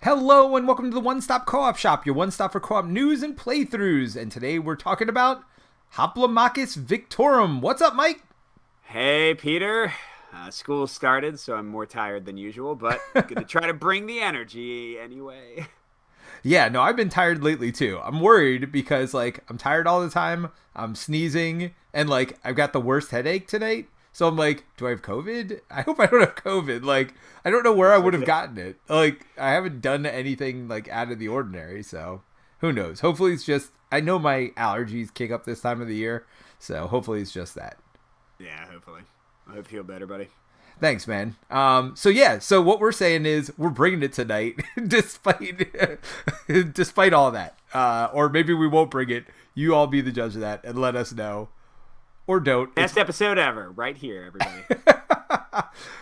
Hello and welcome to the One Stop Co-op Shop, your one stop for co-op news and playthroughs. And today we're talking about Hoplomachus Victorum. What's up, Mike? Hey, Peter. School started, so I'm more tired than usual, but gonna try to bring the energy anyway. Yeah, no, I've been tired lately too. I'm worried because I'm tired all the time. I'm sneezing and I've got the worst headache tonight. So I'm like, do I have COVID? I hope I don't have COVID. I don't know where I would have gotten it. I haven't done anything out of the ordinary, so who knows? Hopefully it's just I know my allergies kick up this time of the year, so hopefully it's just that. Yeah, hopefully. I hope you feel better, buddy. Thanks, man. So what we're saying is we're bringing it tonight, despite all that. Or maybe we won't bring it. You all be the judge of that and let us know. Or don't. Best episode ever, right here, everybody.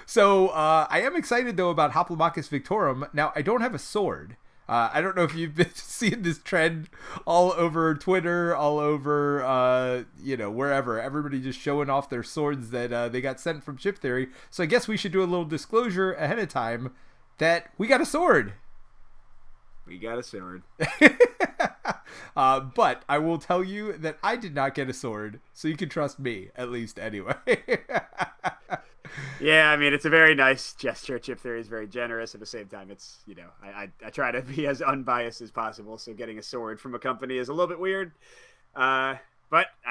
So I am excited though about Hoplomachus Victorum. Now I don't have a sword. I don't know if you've been seeing this trend all over Twitter, all over, wherever. Everybody just showing off their swords that they got sent from Chip Theory. So I guess we should do a little disclosure ahead of time that we got a sword. We got a sword. But I will tell you that I did not get a sword, so you can trust me, at least anyway. Yeah, I mean, it's a very nice gesture. Chip Theory is very generous. At the same time, it's, I try to be as unbiased as possible, so getting a sword from a company is a little bit weird. But,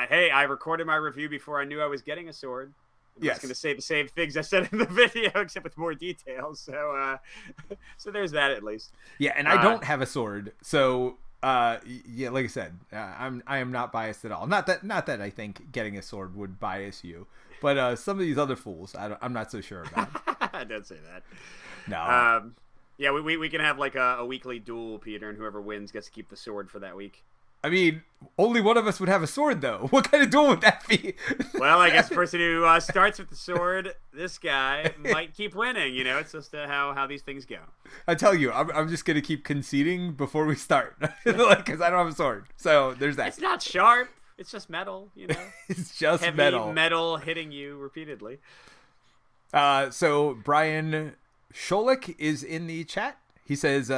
hey, I recorded my review before I knew I was getting a sword. I was going to say the same things I said in the video, except with more details. So, so there's that at least. Yeah, and I don't have a sword, so yeah, like I said, I am not biased at all. Not that I think getting a sword would bias you, but some of these other fools, I'm not so sure about. I don't say that. No. Yeah, we can have a weekly duel, Peter, and whoever wins gets to keep the sword for that week. I mean, only one of us would have a sword, though. What kind of duel would that be? Well, I guess the person who starts with the sword, this guy, might keep winning. It's just how these things go. I tell you, I'm just going to keep conceding before we start. Because I don't have a sword. So there's that. It's not sharp. It's just metal, It's just heavy metal hitting you repeatedly. So Brian Scholik is in the chat. He says,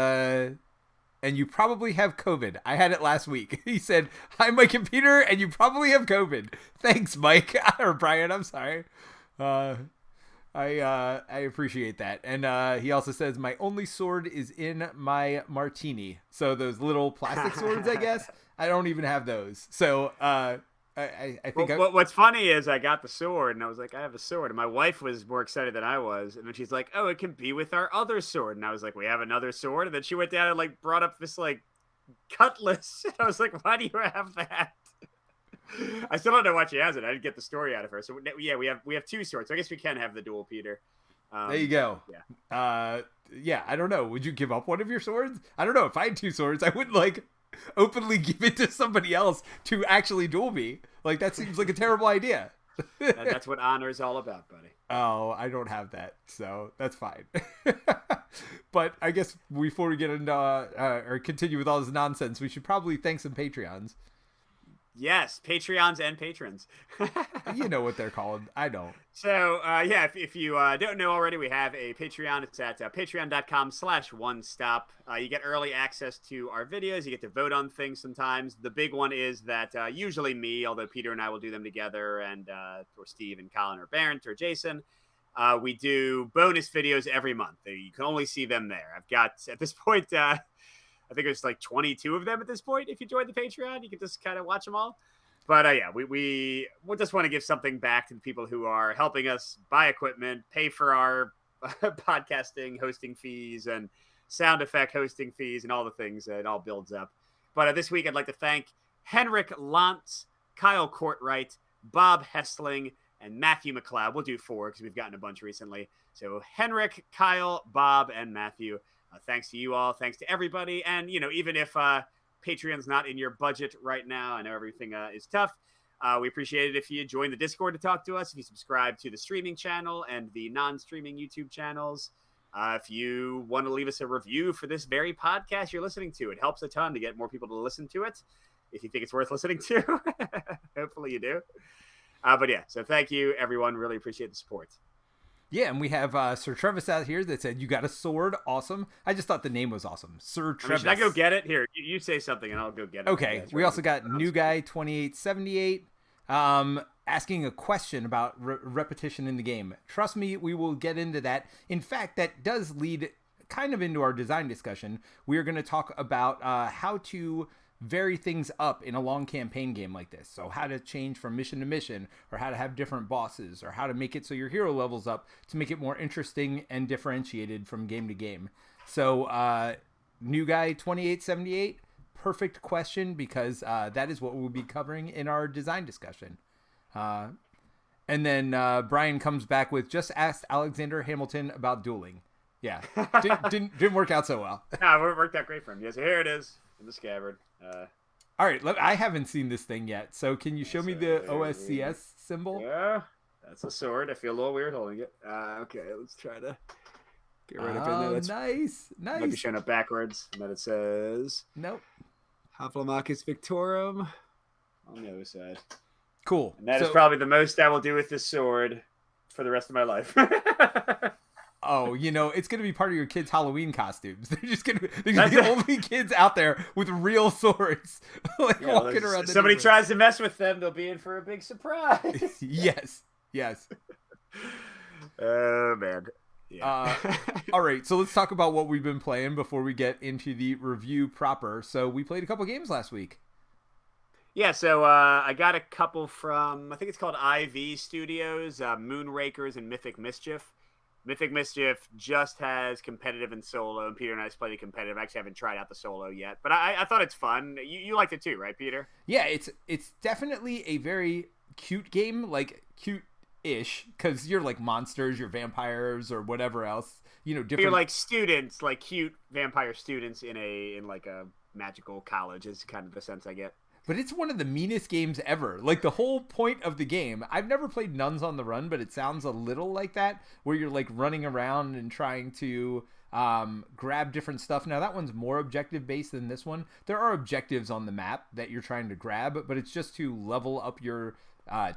and you probably have COVID. I had it last week. He said, hi, Mike and Peter, and you probably have COVID. Thanks, Mike. Or Brian, I'm sorry. I appreciate that. And he also says, my only sword is in my martini. So those little plastic swords, I guess. I don't even have those. So I think... What's funny is I got the sword, and I was like, I have a sword. And my wife was more excited than I was. And then she's like, oh, it can be with our other sword. And I was like, we have another sword? And then she went down and brought up this cutlass. And I was like, why do you have that? I still don't know why she has it. I didn't get the story out of her. So yeah, we have two swords. So I guess we can have the duel, Peter. There you go. Yeah. Yeah, I don't know. Would you give up one of your swords? I don't know. If I had two swords, I wouldn't openly give it to somebody else to actually duel me. That seems like a terrible idea. That's what honor is all about, buddy. Oh, I don't have that, so that's fine. But I guess before we get into or continue with all this nonsense, we should probably thank some Patreons. Yes, Patreons and patrons. You know what they're called. I don't. So, yeah, if you don't know already, we have a Patreon. It's at patreon.com/onestop. You get early access to our videos. You get to vote on things sometimes. The big one is that usually me, although Peter and I will do them together, and or Steve and Colin or Barrett or Jason. We do bonus videos every month. You can only see them there. I've got, at this point... I think it's 22 of them at this point. If you join the Patreon, you can just kind of watch them all. But yeah, we just want to give something back to the people who are helping us buy equipment, pay for our podcasting hosting fees and sound effect hosting fees and all the things. It all builds up. But this week, I'd like to thank Henrik Lantz, Kyle Courtwright, Bob Hessling, and Matthew McLeod. We'll do 4 because we've gotten a bunch recently. So Henrik, Kyle, Bob, and Matthew. Thanks to you all. Thanks to everybody. And, even if Patreon's not in your budget right now, I know everything is tough. We appreciate it if you join the Discord to talk to us, if you subscribe to the streaming channel and the non-streaming YouTube channels. If you want to leave us a review for this very podcast you're listening to, it helps a ton to get more people to listen to it. If you think it's worth listening to, hopefully you do. But yeah, so thank you, everyone. Really appreciate the support. Yeah, and we have Sir Trevis out here that said, you got a sword. Awesome. I just thought the name was awesome. Sir Trevis. Should I go get it? Here, you say something and I'll go get it. Okay, we also got New Guy 2878 asking a question about repetition in the game. Trust me, we will get into that. In fact, that does lead kind of into our design discussion. We are going to talk about how to vary things up in a long campaign game like this. So how to change from mission to mission, or how to have different bosses, or how to make it so your hero levels up to make it more interesting and differentiated from game to game. So New Guy 2878, perfect question, because that is what we'll be covering in our design discussion. And then Brian comes back with, just asked Alexander Hamilton about dueling. Yeah, didn't work out so well. No, it worked out great for him. Yes, here it is in the scabbard. All right, I haven't seen this thing yet, so can you show me the OSCS symbol? Yeah, that's a sword. I feel a little weird holding it. Okay, let's try to get right up in there. That's nice. Might be showing up backwards, and then it says Hoplomachus Victorum on the other side. Cool. And that is probably the most I will do with this sword for the rest of my life. Oh, it's going to be part of your kids' Halloween costumes. They're going to be the only kids out there with real swords, walking around. Somebody tries to mess with them, they'll be in for a big surprise. Yes. Oh, man. Yeah. All right, so let's talk about what we've been playing before we get into the review proper. So we played a couple games last week. Yeah, so I got a couple from, I think it's called IV Studios, Moonrakers and Mythic Mischief. Mythic Mischief just has competitive and solo, and Peter and I just played it competitive. I actually haven't tried out the solo yet, but I thought it's fun. You liked it too, right, Peter? Yeah, it's definitely a very cute game, like cute-ish, because you're like monsters, you're vampires, or whatever else. Different. You're like students, like cute vampire students in like a magical college is kind of the sense I get. But it's one of the meanest games ever. Like, the whole point of the game, I've never played Nuns on the Run, but it sounds a little like that, where you're like running around and trying to grab different stuff. Now, that one's more objective based than this one. There are objectives on the map that you're trying to grab, but it's just to level up your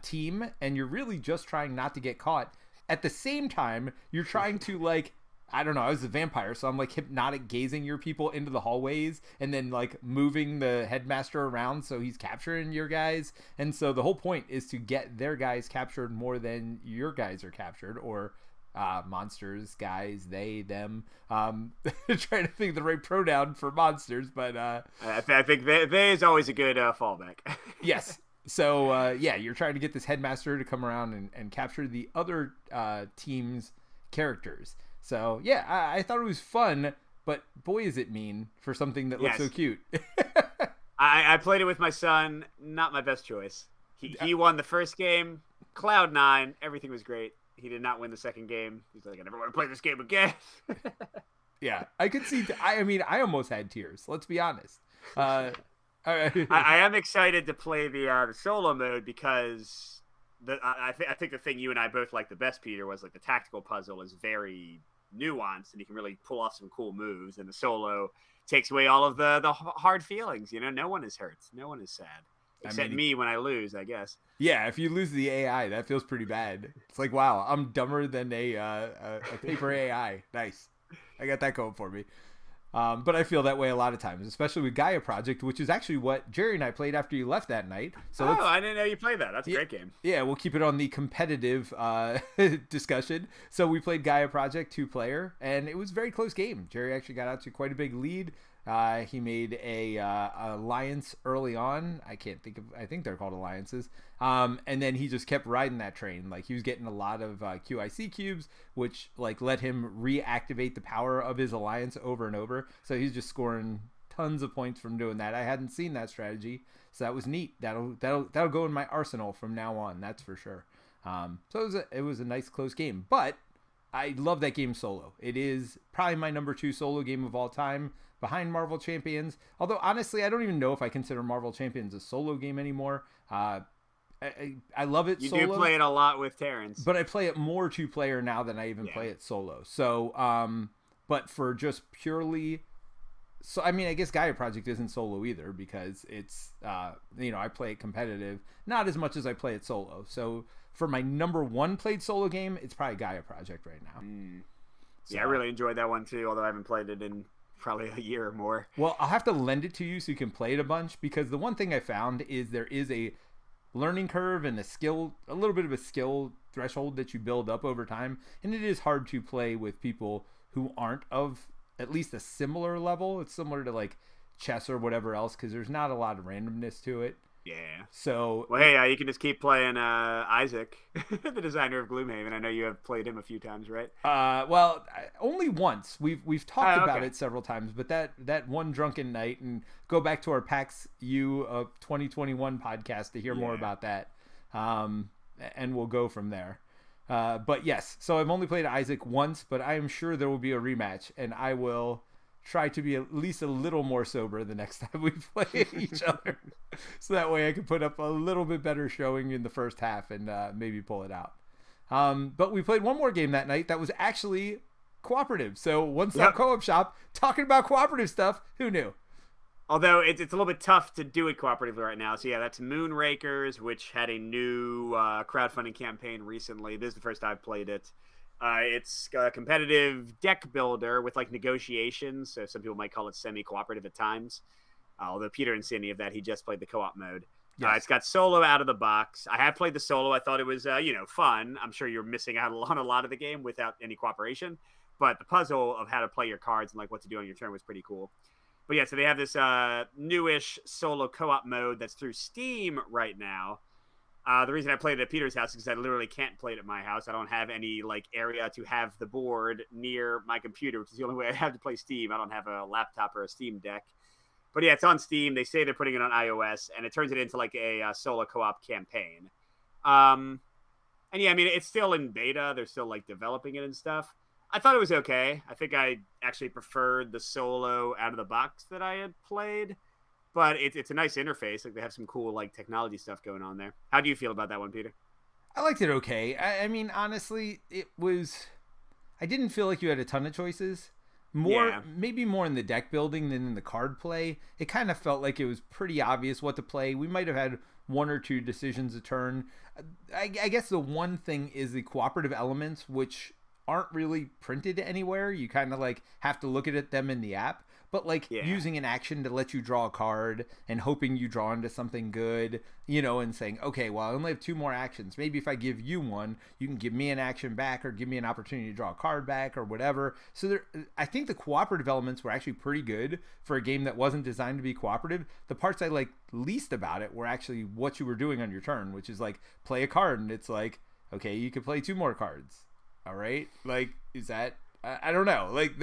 team, and you're really just trying not to get caught. At the same time, you're trying to, I don't know, I was a vampire, so I'm like hypnotic gazing your people into the hallways and then like moving the headmaster around so he's capturing your guys. And so the whole point is to get their guys captured more than your guys are captured, or monsters, guys, they, them. Trying to think of the right pronoun for monsters, but I think they is always a good fallback. Yes. So you're trying to get this headmaster to come around and capture the other team's characters. So, yeah, I thought it was fun, but boy, is it mean for something that looks so cute. I played it with my son. Not my best choice. He won the first game. Cloud9. Everything was great. He did not win the second game. He's like, I never want to play this game again. Yeah, I could see. I almost had tears. Let's be honest. I am excited to play the solo mode because I think the thing you and I both liked the best, Peter, was like the tactical puzzle is very nuanced and you can really pull off some cool moves, and the solo takes away all of the hard feelings. No one is hurt, no one is sad except me when I lose, I guess. Yeah, if you lose the AI, that feels pretty bad. It's like, wow, I'm dumber than a paper AI. Nice, I got that going for me. But I feel that way a lot of times, especially with Gaia Project, which is actually what Jerry and I played after you left that night. So I didn't know you played that. That's a great game. Yeah, we'll keep it on the competitive discussion. So we played Gaia Project 2-player, and it was a very close game. Jerry actually got out to quite a big lead. He made a alliance early on. I think they're called alliances. And then he just kept riding that train. Like, he was getting a lot of QIC cubes, which like let him reactivate the power of his alliance over and over. So he's just scoring tons of points from doing that. I hadn't seen that strategy, so that was neat. That'll go in my arsenal from now on. That's for sure. So it was a nice close game, but I love that game solo. It is probably my number 2 solo game of all time, behind Marvel Champions. Although, honestly, I don't even know if I consider Marvel Champions a solo game anymore. I love it solo. You do play it a lot with Terrence. But I play it more 2-player now than I even play it solo. So, but for just purely So I mean, I guess Gaia Project isn't solo either because it's I play it competitive, not as much as I play it solo. So for my number one played solo game, it's probably Gaia Project right now. Yeah, I really enjoyed that one too, although I haven't played it in probably a year or more. Well, I'll have to lend it to you so you can play it a bunch, because the one thing I found is there is a learning curve and a little bit of a skill threshold that you build up over time, and it is hard to play with people who aren't of at least a similar level. It's similar to like chess or whatever else, because there's not a lot of randomness to it. Yeah. So, well, hey, you can just keep playing Isaac, the designer of Gloomhaven. I know you have played him a few times, right? only once. We've talked about it several times, but that one drunken night, and go back to our PAX U of 2021 podcast to hear more about that, and we'll go from there. But yes, so I've only played Isaac once, but I am sure there will be a rematch, and I will try to be at least a little more sober the next time we play each other, so that way I can put up a little bit better showing in the first half and maybe pull it out. But we played one more game that night that was actually cooperative. So One Stop Co-op Shop talking about cooperative stuff. Who knew? Although it's a little bit tough to do it cooperatively right now. So yeah, that's Moonrakers, which had a new crowdfunding campaign recently. This is the first I've played it. It's a competitive deck builder with like negotiations. So some people might call it semi-cooperative at times. Although Peter didn't see any of that. He just played the co-op mode. Yes. It's got solo out of the box. I have played the solo. I thought it was, fun. I'm sure you're missing out on a lot of the game without any cooperation. But the puzzle of how to play your cards and like what to do on your turn was pretty cool. But yeah, so they have this newish solo co-op mode that's through Steam right now. The reason I played it at Peter's house is because I literally can't play it at my house. I don't have any like area to have the board near my computer, which is the only way I have to play Steam. I don't have a laptop or a Steam Deck. But yeah, it's on Steam. They say they're putting it on iOS, and it turns it into like a solo co-op campaign. And yeah, I mean, it's still in beta. They're still like developing it and stuff. I thought it was okay. I think I actually preferred the solo out of the box that I had played. But it's a nice interface. Like they have some cool like technology stuff going on there. How do you feel about that one, Peter? I liked it okay. I mean, honestly, I didn't feel like you had a ton of choices. Maybe more in the deck building than in the card play. It kind of felt like it was pretty obvious what to play. We might have had one or two decisions a turn. I guess the one thing is the cooperative elements, which aren't really printed anywhere. You kind of like have to look at them in the app. But like using an action to let you draw a card and hoping you draw into something good, and saying, okay, well, I only have two more actions. Maybe if I give you one, you can give me an action back or give me an opportunity to draw a card back or whatever. So I think the cooperative elements were actually pretty good for a game that wasn't designed to be cooperative. The parts I liked least about it were actually what you were doing on your turn, which is like play a card, and it's like, okay, you could play two more cards. All right. Like, is that, I don't know. Like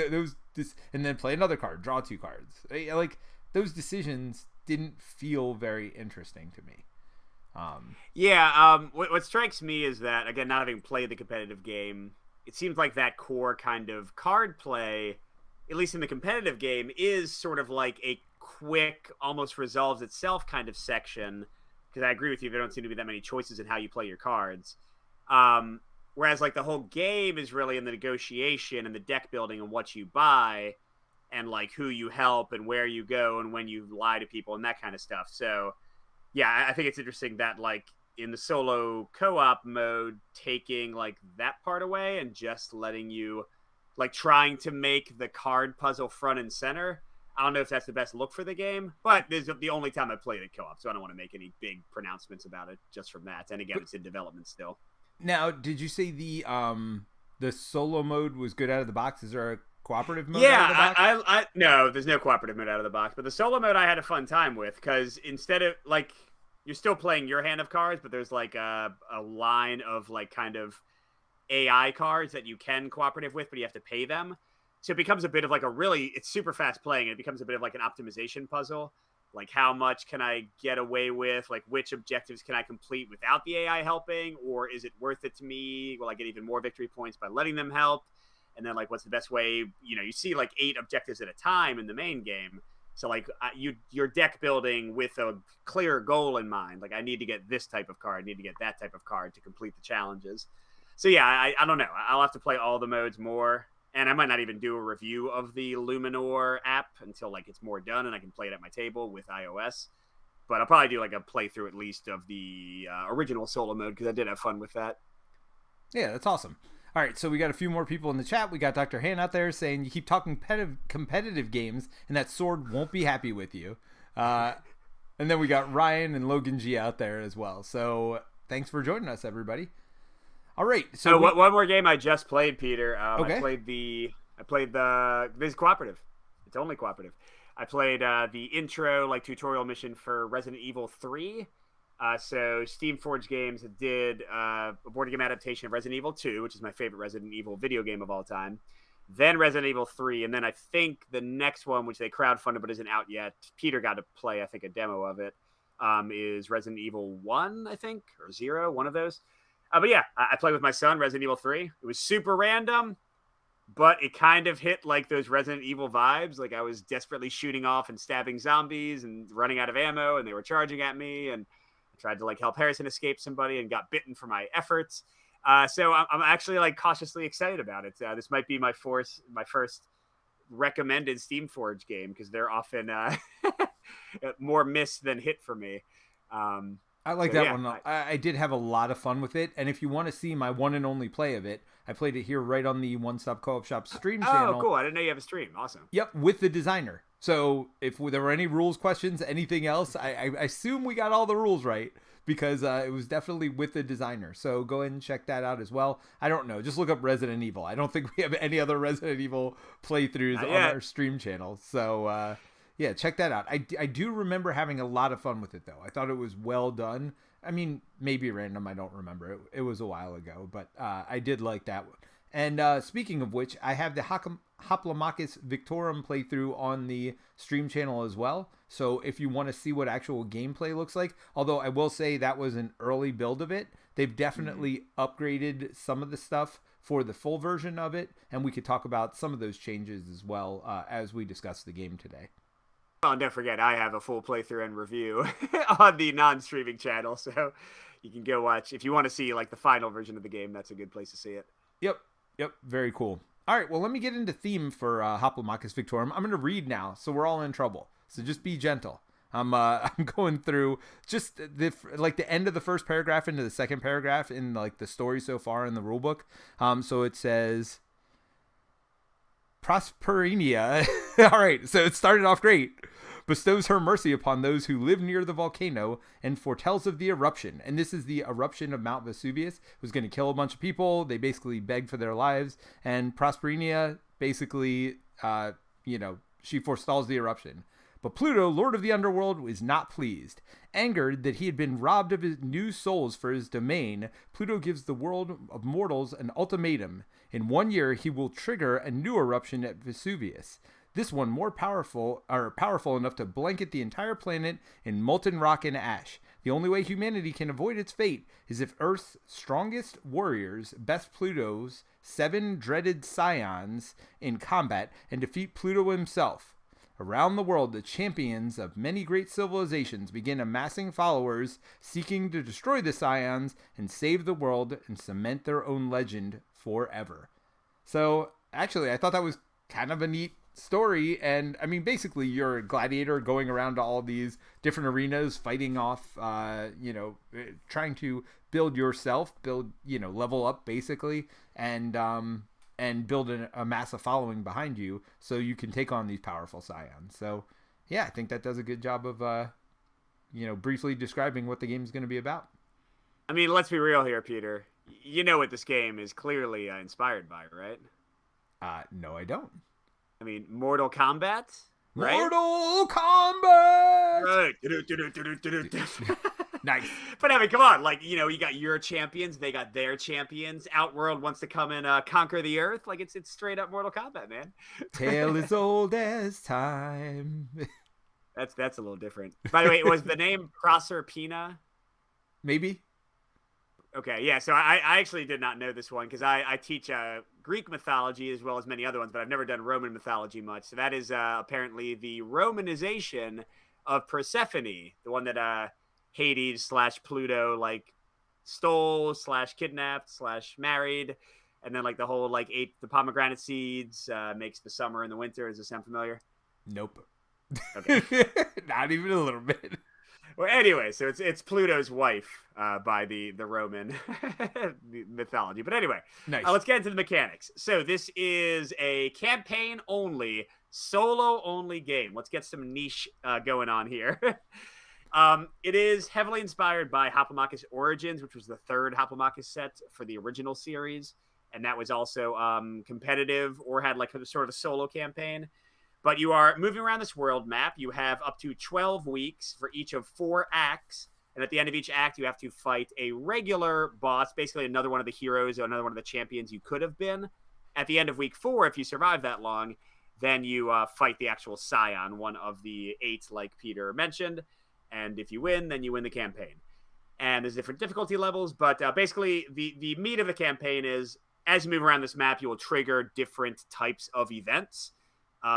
and then play another card, draw two cards. Like those decisions didn't feel very interesting to me. What strikes me is that, again, not having played the competitive game, it seems like that core kind of card play, at least in the competitive game, is sort of like a quick, almost resolves itself kind of section. Because I agree with you, there don't seem to be that many choices in how you play your cards. Whereas like the whole game is really in the negotiation and the deck building and what you buy and like who you help and where you go and when you lie to people and that kind of stuff. So yeah, I think it's interesting that like in the solo co-op mode, taking like that part away and just letting you like trying to make the card puzzle front and center. I don't know if that's the best look for the game, but this is the only time I played it co-op, so I don't want to make any big pronouncements about it just from that. And again, it's in development still. Now, did you say the solo mode was good out of the box? Is there a cooperative mode? Yeah, no, there's no cooperative mode out of the box. But the solo mode I had a fun time with because instead of like you're still playing your hand of cards, but there's like a line of like kind of AI cards that you can cooperative with, but you have to pay them. So it becomes a bit of like it's super fast playing. And it becomes a bit of like an optimization puzzle. Like, how much can I get away with? Like, which objectives can I complete without the AI helping? Or is it worth it to me? Will I get even more victory points by letting them help? And then, like, what's the best way? You see, like, 8 objectives at a time in the main game. So, like, you're deck building with a clear goal in mind. Like, I need to get this type of card. I need to get that type of card to complete the challenges. So, yeah, I don't know. I'll have to play all the modes more. And I might not even do a review of the Luminor app until like it's more done and I can play it at my table with iOS. But I'll probably do like a playthrough at least of the original solo mode because I did have fun with that. Yeah, that's awesome. All right, so we got a few more people in the chat. We got Dr. Han out there saying you keep talking competitive games and that sword won't be happy with you. And then we got Ryan and Logan G out there as well. So thanks for joining us, everybody. All right. So one more game I just played, Peter. Okay. I played the this is cooperative. It's only cooperative. I played the intro like tutorial mission for Resident Evil 3. So Steamforged Games did a board game adaptation of Resident Evil 2, which is my favorite Resident Evil video game of all time. Then Resident Evil 3, and then I think the next one, which they crowdfunded but isn't out yet, Peter got to play, I think, a demo of it, is Resident Evil 1, I think, or 0, one of those. But yeah, I played with my son, Resident Evil 3. It was super random, but it kind of hit like those Resident Evil vibes. Like I was desperately shooting off and stabbing zombies and running out of ammo, and they were charging at me, and I tried to like help Harrison escape somebody and got bitten for my efforts. So I'm actually like cautiously excited about it. This might be my first recommended Steamforged game because they're often more miss than hit for me. I like that one. I did have a lot of fun with it. And if you want to see my one and only play of it, I played it here right on the One Stop Co-op Shop stream channel. Oh, cool. I didn't know you have a stream. Awesome. Yep, with the designer. So if there were any rules questions, anything else, I assume we got all the rules right because it was definitely with the designer. So go ahead and check that out as well. I don't know. Just look up Resident Evil. I don't think we have any other Resident Evil playthroughs on our stream channel. So yeah, check that out. I do remember having a lot of fun with it, though. I thought it was well done. I mean, maybe random. I don't remember. It was a while ago, but I did like that one. And speaking of which, I have the Hoplomachus Victorum playthrough on the stream channel as well. So if you want to see what actual gameplay looks like, although I will say that was an early build of it, they've definitely upgraded some of the stuff for the full version of it, and we could talk about some of those changes as well as we discuss the game today. Oh, don't forget, I have a full playthrough and review on the non-streaming channel, so you can go watch. If you want to see like the final version of the game, that's a good place to see it. Yep, very cool. All right, well, let me get into theme for Hoplomachus Victorum. I'm going to read now, so we're all in trouble. So just be gentle. I'm going through just the end of the first paragraph into the second paragraph in like the story so far in the rulebook. So it says Prosperinia. All right, so it started off great. Bestows her mercy upon those who live near the volcano and foretells of the eruption. And this is the eruption of Mount Vesuvius. It was going to kill a bunch of people. They basically begged for their lives. And Prosperinia basically, she forestalls the eruption. But Pluto, lord of the underworld, was not pleased. Angered that he had been robbed of his new souls for his domain, Pluto gives the world of mortals an ultimatum. In 1 year, he will trigger a new eruption at Vesuvius. This one more powerful enough to blanket the entire planet in molten rock and ash. The only way humanity can avoid its fate is if Earth's strongest warriors best Pluto's 7 dreaded scions in combat and defeat Pluto himself. Around the world, the champions of many great civilizations begin amassing followers seeking to destroy the scions and save the world and cement their own legend forever. So, actually, I thought that was kind of a neat story. And I mean, basically you're a gladiator going around to all these different arenas fighting off trying to build yourself, level up basically, and build a massive following behind you so you can take on these powerful scions. So yeah, I think that does a good job of briefly describing what the game is going to be about. I mean, let's be real here, Peter. You know what this game is clearly inspired by, right? No, I don't. I mean, Mortal Kombat, right? Mortal Kombat! Right. Nice. But I mean, come on. Like, you got your champions. They got their champions. Outworld wants to come and conquer the earth. Like, it's straight up Mortal Kombat, man. Tale as old as time. That's a little different. By the way, was the name Proserpina? Maybe. Okay, yeah, so I actually did not know this one because I teach Greek mythology as well as many other ones, but I've never done Roman mythology much. So that is apparently the Romanization of Persephone, the one that Hades / Pluto like stole / kidnapped / married. and then like the whole like ate the pomegranate seeds, makes the summer and the winter. Does this sound familiar? Nope. Okay. Not even a little bit. Well, anyway, so it's Pluto's wife by the Roman mythology. But anyway, Nice. let's get into the mechanics. So this is a campaign only, solo only game. Let's get some niche going on here. It is heavily inspired by Hoplomachus Origins, which was the third Hoplomachus set for the original series, and that was also competitive or had like a sort of a solo campaign. But you are moving around this world map. You have up to 12 weeks for each of 4 acts. And at the end of each act, you have to fight a regular boss, basically another one of the heroes or another one of the champions you could have been. At the end of week 4, if you survive that long, then you fight the actual Scion, one of the 8, like Peter mentioned. And if you win, then you win the campaign. And there's different difficulty levels. But basically, the meat of the campaign is, as you move around this map, you will trigger different types of events.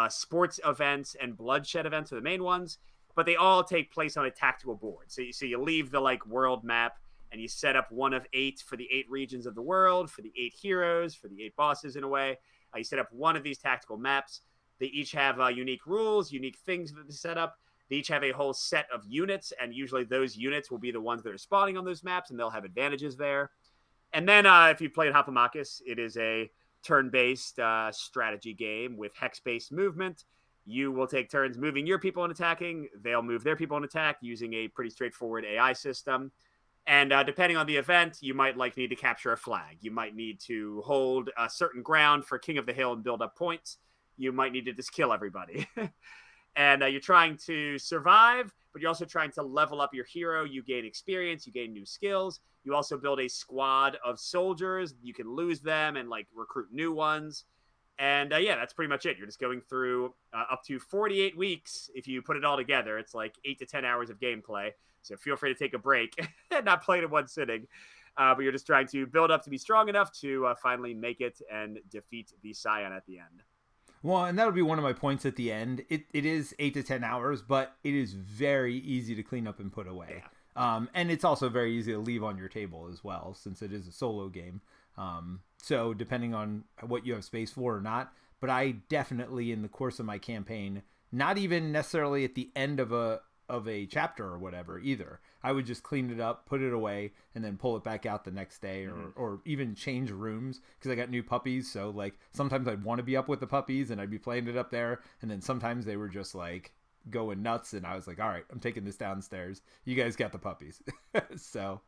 Sports events and bloodshed events are the main ones, but they all take place on a tactical board. So you leave the like world map and you set up one of 8 for the 8 regions of the world, for the 8 heroes, for the 8 bosses in a way. You set up one of these tactical maps. They each have unique rules, unique things that they set up. They each have a whole set of units, and usually those units will be the ones that are spawning on those maps, and they'll have advantages there. And then if you've played Hoplomachus, it is a turn-based strategy game with hex-based movement. You will take turns moving your people and attacking. They'll move their people and attack using a pretty straightforward AI system. And depending on the event, you might like need to capture a flag. You might need to hold a certain ground for King of the Hill and build up points. You might need to just kill everybody. And you're trying to survive, but you're also trying to level up your hero. You gain experience, you gain new skills. You also build a squad of soldiers. You can lose them and like recruit new ones. And yeah, that's pretty much it. You're just going through up to 48 weeks. If you put it all together, it's like 8 to 10 hours of gameplay. So feel free to take a break and not play it in one sitting. But you're just trying to build up to be strong enough to finally make it and defeat the Scion at the end. Well, and that'll be one of my points at the end. It is 8 to 10 hours, but it is very easy to clean up and put away. Yeah. And it's also very easy to leave on your table as well, since it is a solo game. So depending on what you have space for or not, but I definitely in the course of my campaign, not even necessarily at the end of a chapter or whatever either, I would just clean it up, put it away, and then pull it back out the next day, or even change rooms because I got new puppies. So like sometimes I'd want to be up with the puppies and I'd be playing it up there, and then sometimes they were just like going nuts, and I was like, all right, I'm taking this downstairs. You guys got the puppies. So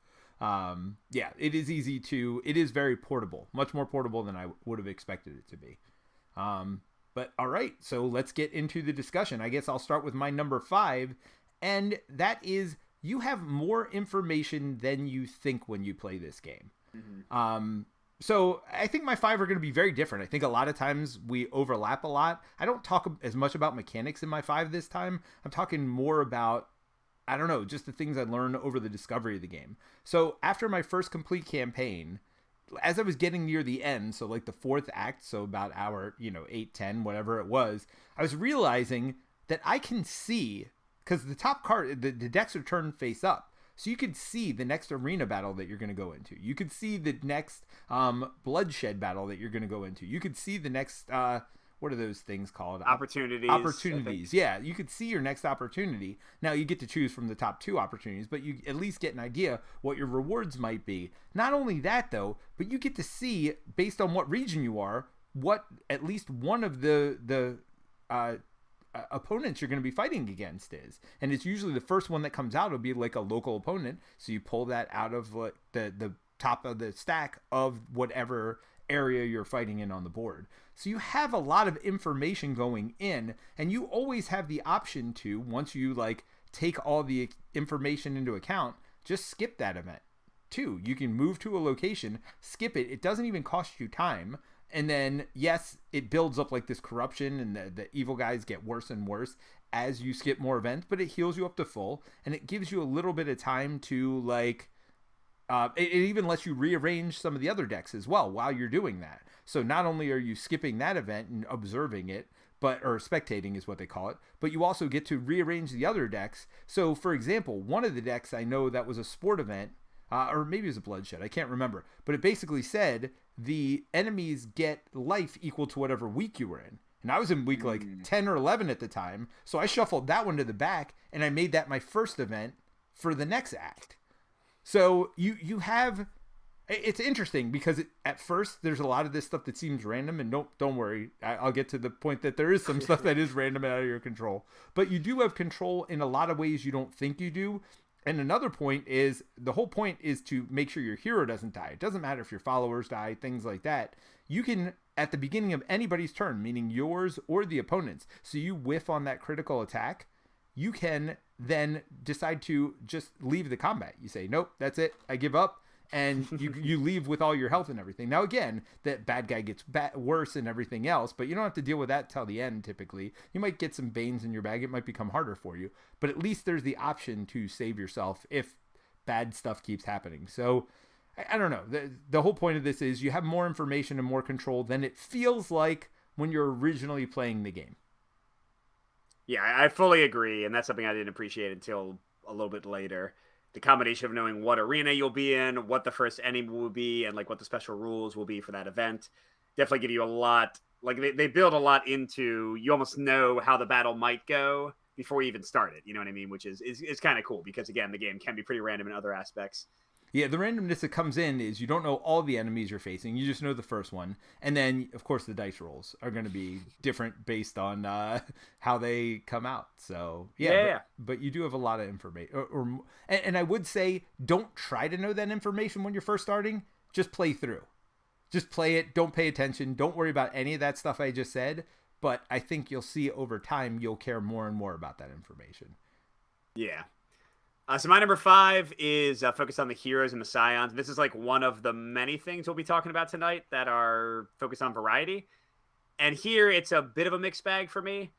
yeah, it is very portable, much more portable than I would have expected it to be. But all right, so let's get into the discussion. I guess I'll start with my number 5, and that is you have more information than you think when you play this game. Mm-hmm. So I think my 5 are going to be very different. I think a lot of times we overlap a lot. I don't talk as much about mechanics in my 5 this time. I'm talking more about, I don't know, just the things I learned over the discovery of the game. So after my first complete campaign, as I was getting near the end, so like the 4th act, so about hour, 8, 10, whatever it was, I was realizing that I can see, because the top card, the decks are turned face up. So you could see the next arena battle that you're going to go into. You could see the next bloodshed battle that you're going to go into. You could see the next, what are those things called? Opportunities. Yeah, you could see your next opportunity. Now you get to choose from the top 2 opportunities, but you at least get an idea what your rewards might be. Not only that though, but you get to see, based on what region you are, what at least one of the opponents you're going to be fighting against is. And it's usually the first one that comes out will be like a local opponent. So you pull that out of like the top of the stack of whatever area you're fighting in on the board. So you have a lot of information going in, and you always have the option to, once you like take all the information into account, just skip that event too. You can move to a location, skip it. It doesn't even cost you time. And then, yes, it builds up like this corruption, and the evil guys get worse and worse as you skip more events, but it heals you up to full, and it gives you a little bit of time to like, it even lets you rearrange some of the other decks as well while you're doing that. So not only are you skipping that event and observing it, or spectating is what they call it, but you also get to rearrange the other decks. So for example, one of the decks I know that was a sport event, or maybe it was a bloodshed. I can't remember. But it basically said the enemies get life equal to whatever week you were in. And I was in week like 10 or 11 at the time. So I shuffled that one to the back, and I made that my first event for the next act. So you have... It's interesting because at first there's a lot of this stuff that seems random, and don't worry, I'll get to the point that there is some stuff that is random and out of your control. But you do have control in a lot of ways you don't think you do. And another point is, the whole point is to make sure your hero doesn't die. It doesn't matter if your followers die, things like that. You can, at the beginning of anybody's turn, meaning yours or the opponent's, so you whiff on that critical attack, you can then decide to just leave the combat. You say, nope, that's it, I give up. And you leave with all your health and everything. Now, again, that bad guy gets worse and everything else, but you don't have to deal with that till the end, typically. You might get some Banes in your bag. It might become harder for you. But at least there's the option to save yourself if bad stuff keeps happening. So, I don't know. The whole point of this is you have more information and more control than it feels like when you're originally playing the game. Yeah, I fully agree. And that's something I didn't appreciate until a little bit later. The combination of knowing what arena you'll be in, what the first enemy will be, and like what the special rules will be for that event definitely give you a lot. Like they build a lot into, you almost know how the battle might go before you even start it. You know what I mean? Which is kind of cool because, again, the game can be pretty random in other aspects. Yeah, the randomness that comes in is you don't know all the enemies you're facing. You just know the first one. And then, of course, the dice rolls are going to be different based on how they come out. So, yeah. But you do have a lot of information. And I would say don't try to know that information when you're first starting. Just play through. Just play it. Don't pay attention. Don't worry about any of that stuff I just said. But I think you'll see over time you'll care more and more about that information. Yeah. So my number 5 is focused on the heroes and the scions. This is like one of the many things we'll be talking about tonight that are focused on variety. And here it's a bit of a mixed bag for me.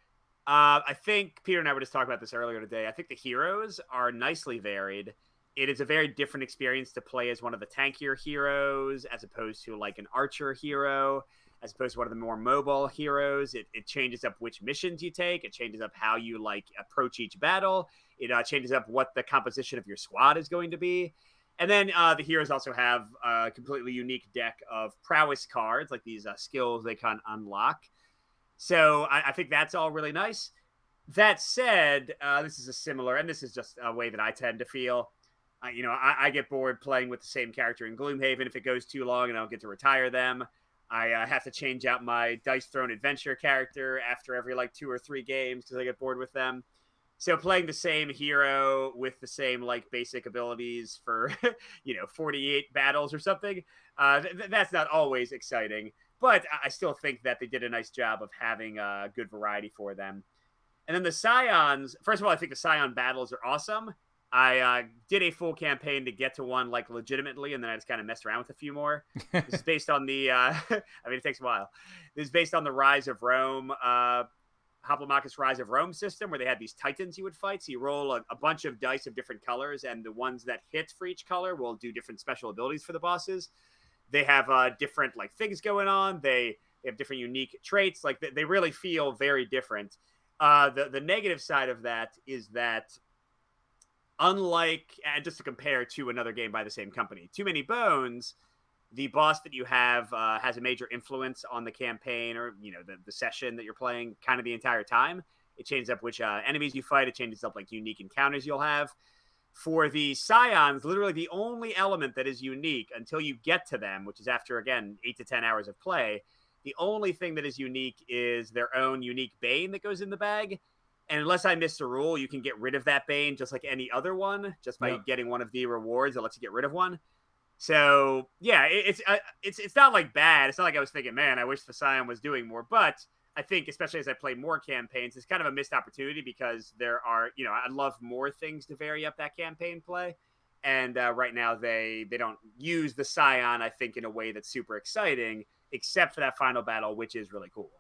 I think Peter and I were just talking about this earlier today. I think the heroes are nicely varied. It is a very different experience to play as one of the tankier heroes as opposed to like an archer hero, as opposed to one of the more mobile heroes. It changes up which missions you take. It changes up how you like approach each battle. It changes up what the composition of your squad is going to be. And then the heroes also have a completely unique deck of prowess cards, like these skills they can unlock. So I think that's all really nice. That said, this is a similar, and this is just a way that I tend to feel. I get bored playing with the same character in Gloomhaven if it goes too long and I don't get to retire them. I have to change out my Dice Throne Adventure character after every like 2 or 3 games because I get bored with them. So playing the same hero with the same like basic abilities for 48 battles or something, that's not always exciting. But I still think that they did a nice job of having a good variety for them. And then the Scions, first of all, I think the Scion battles are awesome. I did a full campaign to get to one like legitimately, and then I just kind of messed around with a few more. This is based on the, it takes a while. This is based on the Rise of Rome, Hoplomachus Rise of Rome system, where they had these titans you would fight. So you roll a bunch of dice of different colors, and the ones that hit for each color will do different special abilities for the bosses. They have different like things going on. They have different unique traits. Like they really feel very different. The negative side of that is that, unlike, and just to compare to another game by the same company, Too Many Bones, the boss that you have has a major influence on the campaign or the session that you're playing kind of the entire time. It changes up which enemies you fight. It changes up like unique encounters you'll have. For the Scions, literally the only element that is unique until you get to them, which is after, again, 8 to 10 hours of play, the only thing that is unique is their own unique Bane that goes in the bag. And unless I missed a rule, you can get rid of that Bane just like any other one, just by getting one of the rewards that lets you get rid of one. So, yeah, it's not like bad. It's not like I was thinking, man, I wish the Scion was doing more. But I think, especially as I play more campaigns, it's kind of a missed opportunity because there are, I'd love more things to vary up that campaign play. And right now they don't use the Scion, I think, in a way that's super exciting, except for that final battle, which is really cool.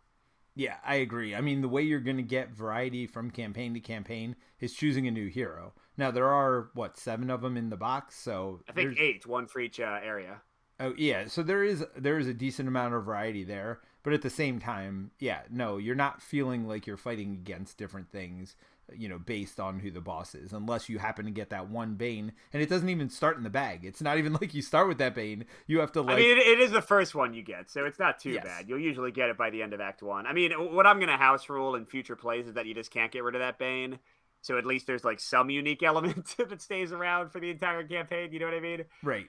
Yeah, I agree. I mean, the way you're going to get variety from campaign to campaign is choosing a new hero. Now, there are, 7 of them in the box? So I think 8, one for each area. Oh, yeah. So there is a decent amount of variety there. But at the same time, yeah, no, you're not feeling like you're fighting against different things, based on who the boss is, unless you happen to get that one Bane, and it doesn't even start in the bag. It's not even like you start with that Bane. You have to I mean, it is the first one you get, so it's not too Yes. bad. You'll usually get it by the end of Act 1. I mean, what I'm going to house rule in future plays is that you just can't get rid of that Bane, so at least there's like some unique element that stays around for the entire campaign, you know what I mean? Right.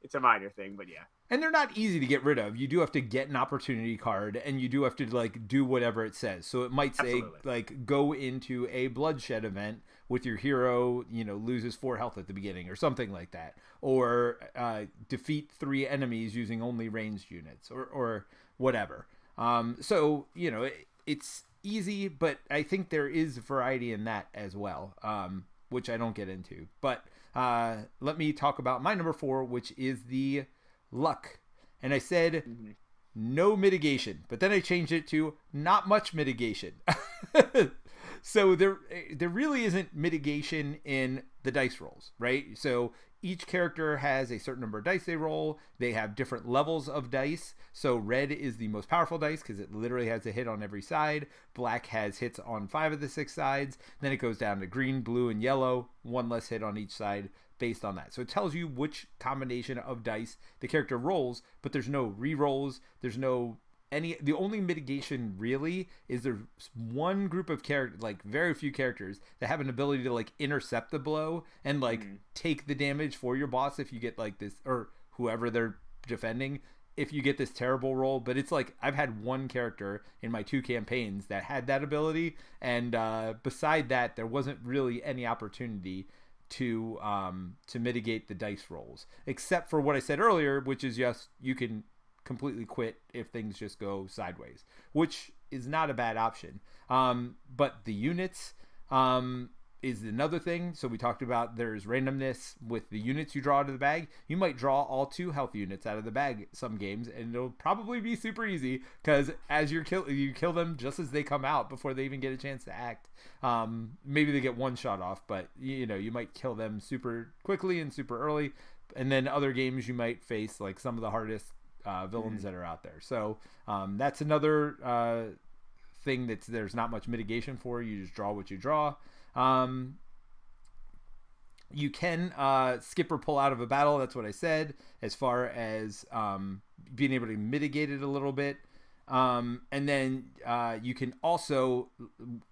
It's a minor thing, but yeah. And they're not easy to get rid of. You do have to get an opportunity card, and you do have to like do whatever it says. So it might say like go into a bloodshed event with your hero, loses 4 health at the beginning or something like that, or defeat 3 enemies using only ranged units or whatever. So it's easy, but I think there is variety in that as well, which I don't get into. But let me talk about my number 4, which is the luck. And I said no mitigation, but then I changed it to not much mitigation. So there really isn't mitigation in the dice rolls, right? So each character has a certain number of dice they roll. They have different levels of dice. So red is the most powerful dice because it literally has a hit on every side. Black has hits on 5 of the 6 sides. Then it goes down to green, blue, and yellow. 1 less hit on each side based on that. So it tells you which combination of dice the character rolls, but there's no re-rolls. There's no the only mitigation really is there's one group of characters, like very few characters, that have an ability to like intercept the blow and like take the damage for your boss if you get like this, or whoever they're defending, if you get this terrible roll. But it's like I've had one character in my 2 campaigns that had that ability, and beside that there wasn't really any opportunity to mitigate the dice rolls, except for what I said earlier, which is yes, you can completely quit if things just go sideways, which is not a bad option. But the units is another thing. So we talked about there's randomness with the units you draw out of the bag. You might draw all 2 health units out of the bag some games, and it'll probably be super easy because as you kill them just as they come out before they even get a chance to act. Maybe they get 1 shot off, but you might kill them super quickly and super early. And then other games you might face like some of the hardest villains that are out there. So that's another thing that there's not much mitigation for. You just draw what you draw. You can skip or pull out of a battle. That's what I said as far as being able to mitigate it a little bit. And then you can also,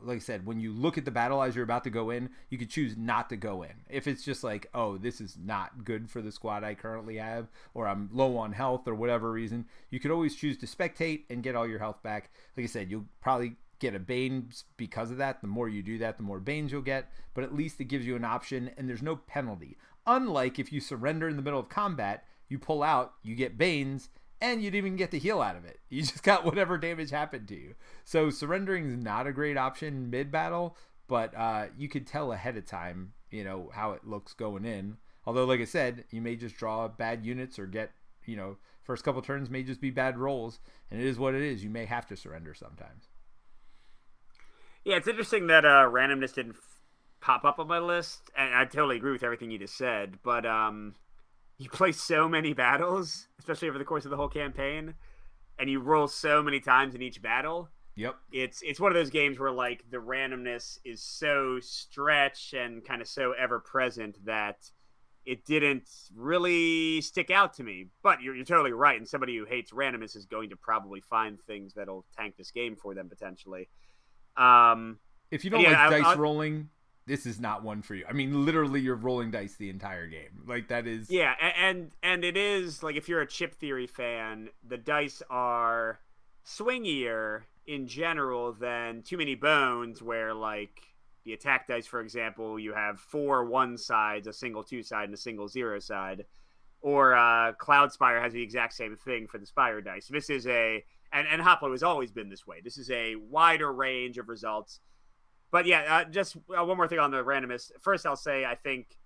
like I said, when you look at the battle as you're about to go in, you can choose not to go in. If it's just like, oh, this is not good for the squad I currently have, or I'm low on health or whatever reason, you could always choose to spectate and get all your health back. Like I said, you'll probably get a Bane because of that. The more you do that, the more Banes you'll get, but at least it gives you an option and there's no penalty. Unlike if you surrender in the middle of combat, you pull out, you get Banes, and you didn't even get the heal out of it. You just got whatever damage happened to you. So surrendering is not a great option mid-battle, but you could tell ahead of time, how it looks going in. Although, like I said, you may just draw bad units or get, first couple turns may just be bad rolls, and it is what it is. You may have to surrender sometimes. Yeah, it's interesting that randomness didn't pop up on my list, and I totally agree with everything you just said, but you play so many battles, especially over the course of the whole campaign, and you roll so many times in each battle. Yep. It's one of those games where like the randomness is so stretched and kind of so ever present that it didn't really stick out to me. But you're totally right, and somebody who hates randomness is going to probably find things that'll tank this game for them potentially. If you don't like dice rolling, this is not one for you. I mean, literally, you're rolling dice the entire game. Like, that is... Yeah, and it is, like, if you're a chip theory fan, the dice are swingier in general than Too Many Bones, where, like, the attack dice, for example, you have 4 1 sides, a single 2 side, and a single 0 side. Or Cloud Spire has the exact same thing for the Spire dice. This is a... And Hoplo has always been this way. This is a wider range of results. But yeah, just one more thing on the randomness. First, I'll say I think,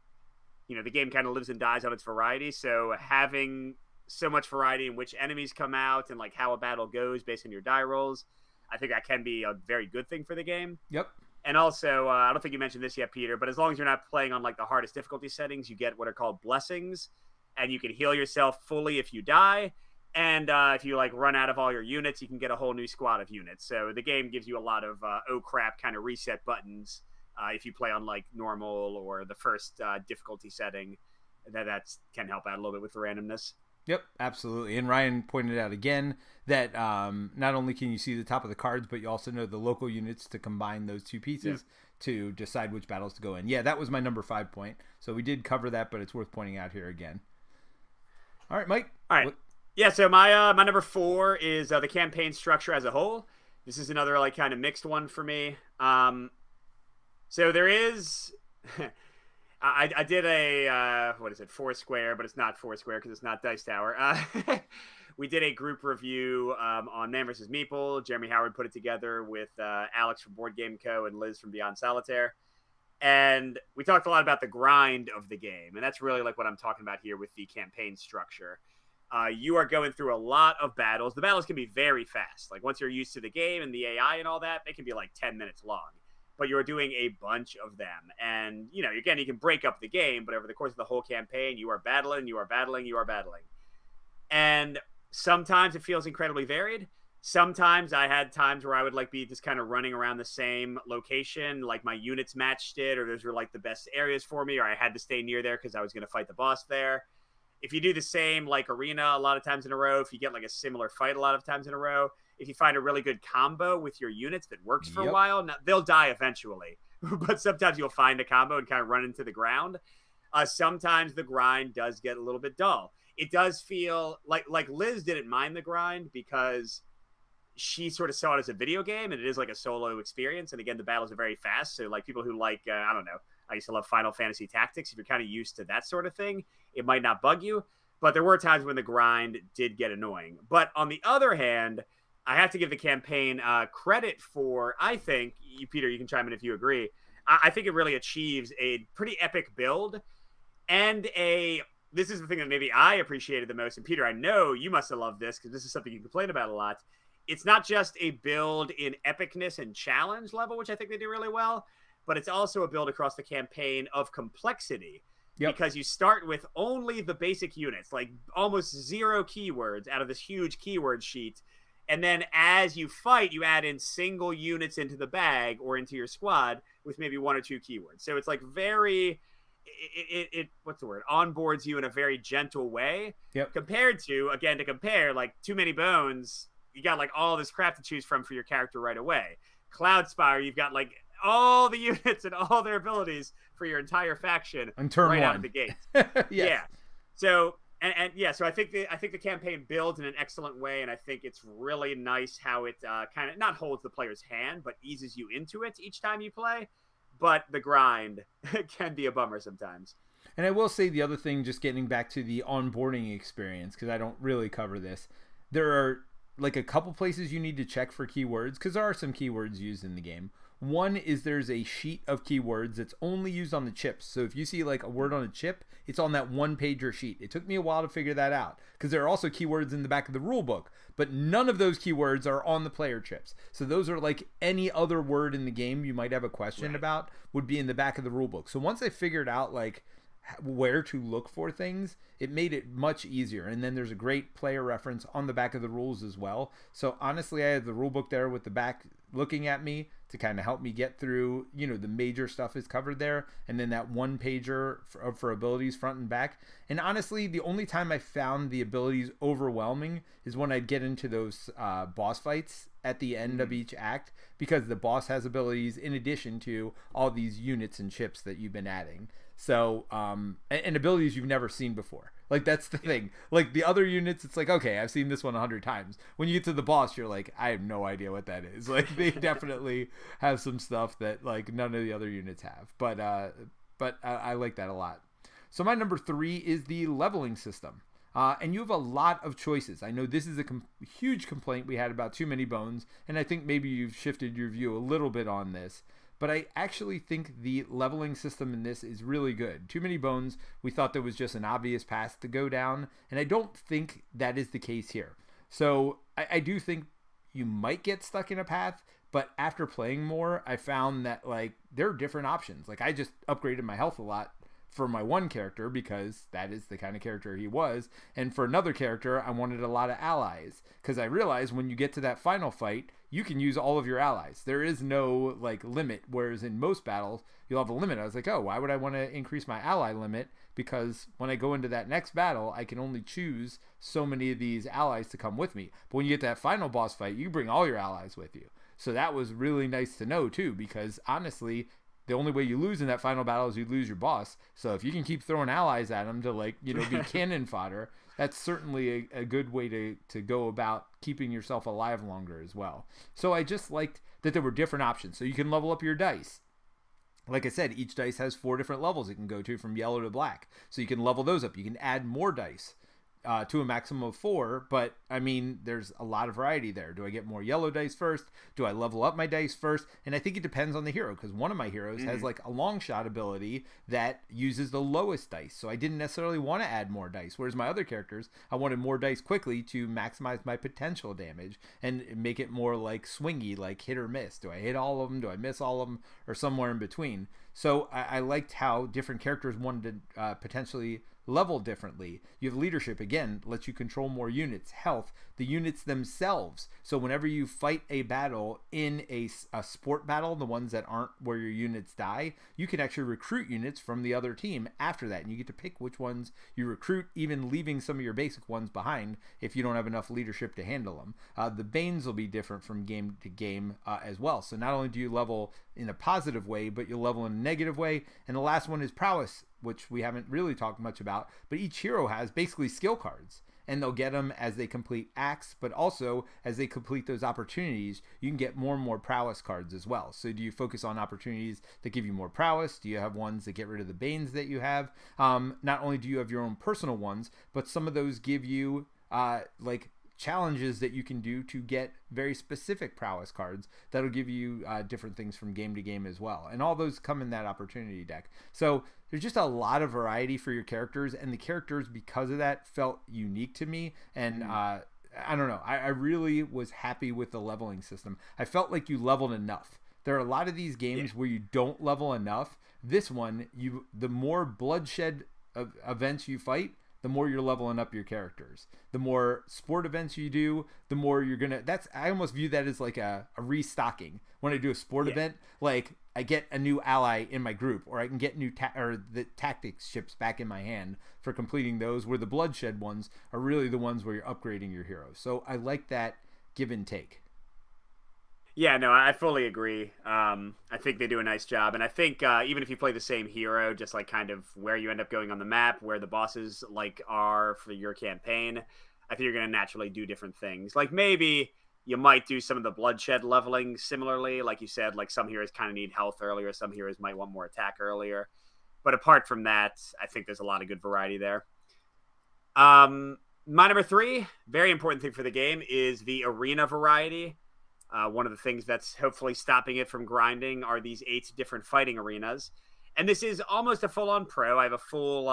the game kind of lives and dies on its variety. So having so much variety in which enemies come out and like how a battle goes based on your die rolls, I think that can be a very good thing for the game. Yep. And also, I don't think you mentioned this yet, Peter, but as long as you're not playing on like the hardest difficulty settings, you get what are called blessings, and you can heal yourself fully if you die. And if you like run out of all your units, you can get a whole new squad of units. So the game gives you a lot of oh crap kind of reset buttons if you play on like normal or the first difficulty setting. That can help out a little bit with the randomness. Yep, absolutely. And Ryan pointed out again that not only can you see the top of the cards, but you also know the local units to combine those two pieces to decide which battles to go in. Yeah, that was my number 5 point. So we did cover that, but it's worth pointing out here again. All right, Mike. All right. Yeah, so my number 4 is the campaign structure as a whole. This is another like kind of mixed one for me. So there is, I did a what is it, Foursquare, but it's not Foursquare because it's not Dice Tower. We did a group review on Man vs. Meeple. Jeremy Howard put it together with Alex from Board Game Co. and Liz from Beyond Solitaire. And we talked a lot about the grind of the game. And that's really like what I'm talking about here with the campaign structure. You are going through a lot of battles. The battles can be very fast. Like once you're used to the game and the AI and all that, they can be like 10 minutes long. But you're doing a bunch of them. And, you know, again, you can break up the game, but over the course of the whole campaign, you are battling, you are battling, you are battling. And sometimes it feels incredibly varied. Sometimes I had times where I would like be just kind of running around the same location, like my units matched it, or those were like the best areas for me, or I had to stay near there because I was going to fight the boss there. If you do the same like arena a lot of times in a row, if you get like a similar fight a lot of times in a row, if you find a really good combo with your units that works for a while, now, they'll die eventually. But sometimes you'll find a combo and kind of run into the ground. Sometimes the grind does get a little bit dull. It does feel like Liz didn't mind the grind because she sort of saw it as a video game and it is like a solo experience. And again, the battles are very fast. So like people who like, I don't know, I used to love Final Fantasy Tactics. If you're kind of used to that sort of thing, it might not bug you. But there were times when the grind did get annoying. But on the other hand, I have to give the campaign credit for, I think, Peter, you can chime in if you agree, I think it really achieves a pretty epic build and this is the thing that maybe I appreciated the most. And Peter, I know you must have loved this because this is something you complain about a lot. It's not just a build in epicness and challenge level, which I think they do really well, but it's also a build across the campaign of complexity. Because you start with only the basic units, like almost 0 keywords out of this huge keyword sheet. And then as you fight, you add in single units into the bag or into your squad with maybe 1 or 2 keywords. So it's like very, what's the word? Onboards you in a very gentle way. Compared to, again, to compare, like Too Many Bones, you got like all this crap to choose from for your character right away. Cloudspire, you've got like all the units and all their abilities for your entire faction right out of the gate. Yeah. So so I think the campaign builds in an excellent way, and I think it's really nice how it kind of not holds the player's hand, but eases you into it each time you play. But the grind can be a bummer sometimes. And I will say the other thing, just getting back to the onboarding experience, because I don't really cover this, there are like a couple places you need to check for keywords, because there are some keywords used in the game. One is there's a sheet of keywords that's only used on the chips. So if you see like a word on a chip, it's on that 1-pager sheet. It took me a while to figure that out because there are also keywords in the back of the rule book, but none of those keywords are on the player chips. So those are like any other word in the game you might have a question about would be in the back of the rule book. So once I figured out like where to look for things, it made it much easier. And then there's a great player reference on the back of the rules as well. So honestly, I had the rule book there with the back looking at me to kind of help me get through, you know, the major stuff is covered there. And then that 1-pager for abilities front and back. And honestly, the only time I found the abilities overwhelming is when I'd get into those boss fights at the end of each act, because the boss has abilities in addition to all these units and chips that you've been adding. So, and abilities you've never seen before. Like, that's the thing. Like, the other units, it's like, okay, I've seen this one 100 times. When you get to the boss, you're like, I have no idea what that is. Like, they definitely have some stuff that, like, none of the other units have. But I like that a lot. So my number 3 is the leveling system. And you have a lot of choices. I know this is a huge complaint we had about Too Many Bones, and I think maybe you've shifted your view a little bit on this. But I actually think the leveling system in this is really good. Too Many Bones, we thought there was just an obvious path to go down, and I don't think that is the case here. So I do think you might get stuck in a path, but after playing more, I found that like there are different options. Like I just upgraded my health a lot for my one character because that is the kind of character he was. And for another character, I wanted a lot of allies because I realized when you get to that final fight, you can use all of your allies. There is no like limit, whereas in most battles, you'll have a limit. I was like, oh, why would I want to increase my ally limit? Because when I go into that next battle, I can only choose so many of these allies to come with me. But when you get to that final boss fight, you bring all your allies with you. So that was really nice to know too, because honestly, the only way you lose in that final battle is you lose your boss. So if you can keep throwing allies at him to like, be cannon fodder, that's certainly a good way to go about keeping yourself alive longer as well. So I just liked that there were different options. So you can level up your dice. Like I said, each dice has 4 different levels it can go to from yellow to black. So you can level those up. You can add more dice. To a maximum of 4, but I mean, there's a lot of variety there. Do I get more yellow dice first? Do I level up my dice first? And I think it depends on the hero, because one of my heroes has like a long shot ability that uses the lowest dice, so I didn't necessarily want to add more dice, whereas my other characters, I wanted more dice quickly to maximize my potential damage and make it more like swingy, like hit or miss. Do I hit all of them? Do I miss all of them? Or somewhere in between. So I liked how different characters wanted to potentially level differently. You have leadership, again, lets you control more units. Health, the units themselves. So whenever you fight a battle in a sport battle, the ones that aren't where your units die, you can actually recruit units from the other team after that, and you get to pick which ones you recruit, even leaving some of your basic ones behind if you don't have enough leadership to handle them. The Banes will be different from game to game as well. So not only do you level in a positive way, but you'll level in a negative way. And the last one is prowess, which we haven't really talked much about, but each hero has basically skill cards, and they'll get them as they complete acts, but also as they complete those opportunities, you can get more and more prowess cards as well. So do you focus on opportunities that give you more prowess? Do you have ones that get rid of the Banes that you have? Not only do you have your own personal ones, but some of those give you like challenges that you can do to get very specific prowess cards that'll give you different things from game to game as well, and all those come in that opportunity deck. So there's just a lot of variety for your characters, and the characters, because of that, felt unique to me. And I don't know, I really was happy with the leveling system. I felt like you leveled enough. There are a lot of these games where you don't level enough. This one, the more bloodshed events you fight, the more you're leveling up your characters. The more sport events you do, the more you're gonna. I almost view that as like a restocking. When I do a sport event, like I get a new ally in my group, or I can get new the tactics ships back in my hand for completing those. Where the bloodshed ones are really the ones where you're upgrading your heroes. So I like that give and take. Yeah, no, I fully agree. I think they do a nice job, and I think even if you play the same hero, just like kind of where you end up going on the map, where the bosses like are for your campaign, I think you're going to naturally do different things. Like maybe you might do some of the bloodshed leveling similarly, like you said. Like some heroes kind of need health earlier, some heroes might want more attack earlier. But apart from that, I think there's a lot of good variety there. My number 3, very important thing for the game, is the arena variety. One of the things that's hopefully stopping it from grinding are these 8 different fighting arenas. And this is almost a full-on pro. I have a full